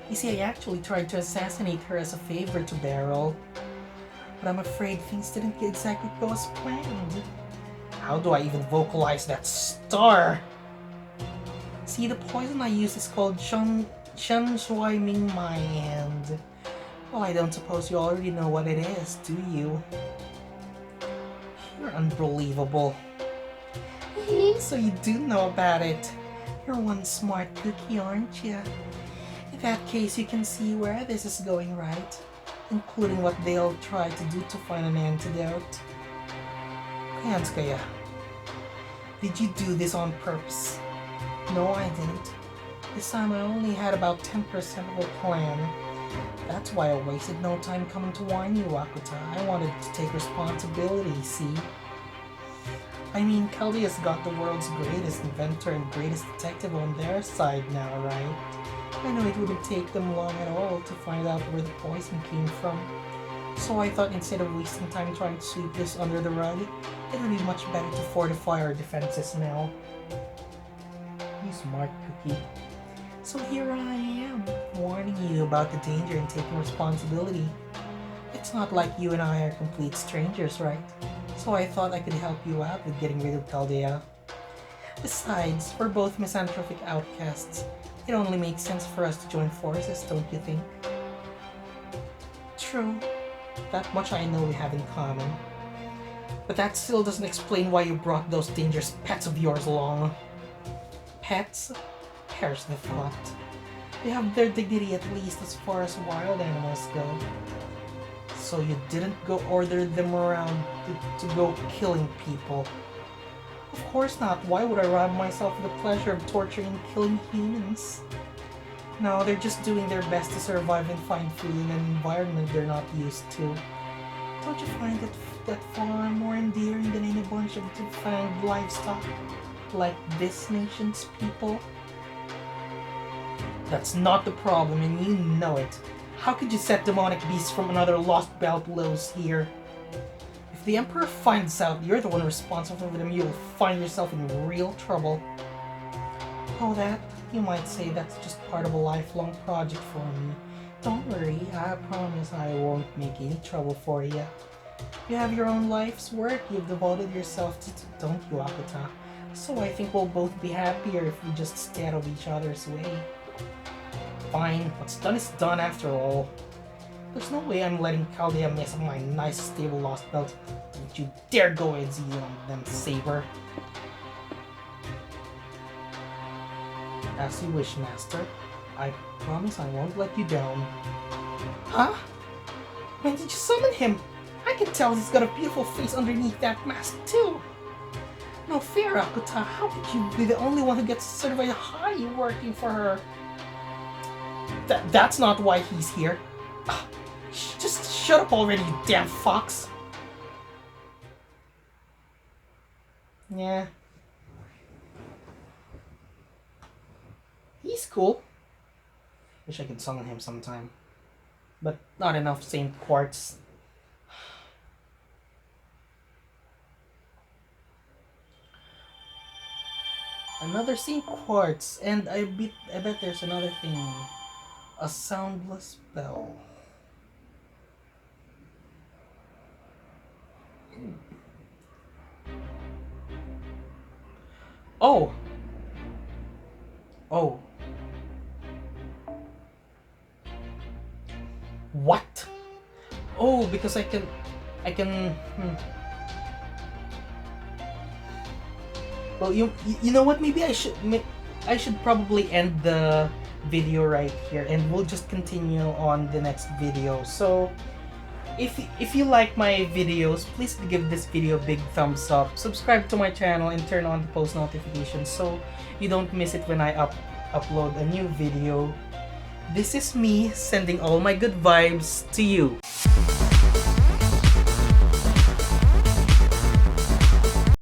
You see, I actually tried to assassinate her as a favor to Beryl, but I'm afraid things didn't exactly go as planned. How do I even vocalize that star? See, the poison I use is called Shen Shui Ming Mai, and well, I don't suppose you already know what it is, do you? You're unbelievable. So you do know about it. You're one smart cookie, aren't you? In that case, you can see where this is going, right? Including what they'll try to do to find an antidote. Kaya, did you do this on purpose? No, I didn't. This time I only had about 10% of a plan. That's why I wasted no time coming to warn you, Akuta. I wanted to take responsibility, see? I mean, Chaldea's got the world's greatest inventor and greatest detective on their side now, right? I know it wouldn't take them long at all to find out where the poison came from. So I thought instead of wasting time trying to sweep this under the rug, it would be much better to fortify our defenses now. You smart cookie. So here I am, warning you about the danger and taking responsibility. It's not like you and I are complete strangers, right? So I thought I could help you out with getting rid of Chaldea. Besides, we're both misanthropic outcasts. It only makes sense for us to join forces, don't you think? True. That much I know we have in common. But that still doesn't explain why you brought those dangerous pets of yours along. Pets? Perish the thought. They have their dignity at least as far as wild animals go. So you didn't go order them around to go killing people. Of course not. Why would I rob myself of the pleasure of torturing and killing humans? No, they're just doing their best to survive and find food in an environment they're not used to. Don't you find that far more endearing than any bunch of defanged livestock like this nation's people? That's not the problem, and you know it. How could you set demonic beasts from another Lostbelt loose here? If the Emperor finds out you're the one responsible for them, you'll find yourself in real trouble. Oh, that? You might say that's just part of a lifelong project for me. Don't worry, I promise I won't make any trouble for you. You have your own life's work you've devoted yourself to, don't you, Akuta? So I think we'll both be happier if we just stay out of each other's way. Fine, what's done is done after all. There's no way I'm letting Chaldea mess up my nice stable Lostbelt. Don't you dare go easy on them, Saber. As you wish, Master. I promise I won't let you down. Huh? When did you summon him? I can tell he's got a beautiful face underneath that mask, too. No fair, Akuta. How could you be the only one who gets certified high working for her? That's not why he's here. Just shut up already, you damn fox. Yeah. He's cool. Wish I could summon him sometime. But not enough Saint Quartz. Another Saint Quartz, and I bet there's another thing. A soundless bell. Oh! Oh. What? Oh, because I can... Well, you know what? Maybe I should probably end the video right here, and we'll just continue on the next video. So, If you like my videos, please give this video a big thumbs up. Subscribe to my channel and turn on the post notifications so you don't miss it when I upload a new video. This is me sending all my good vibes to you.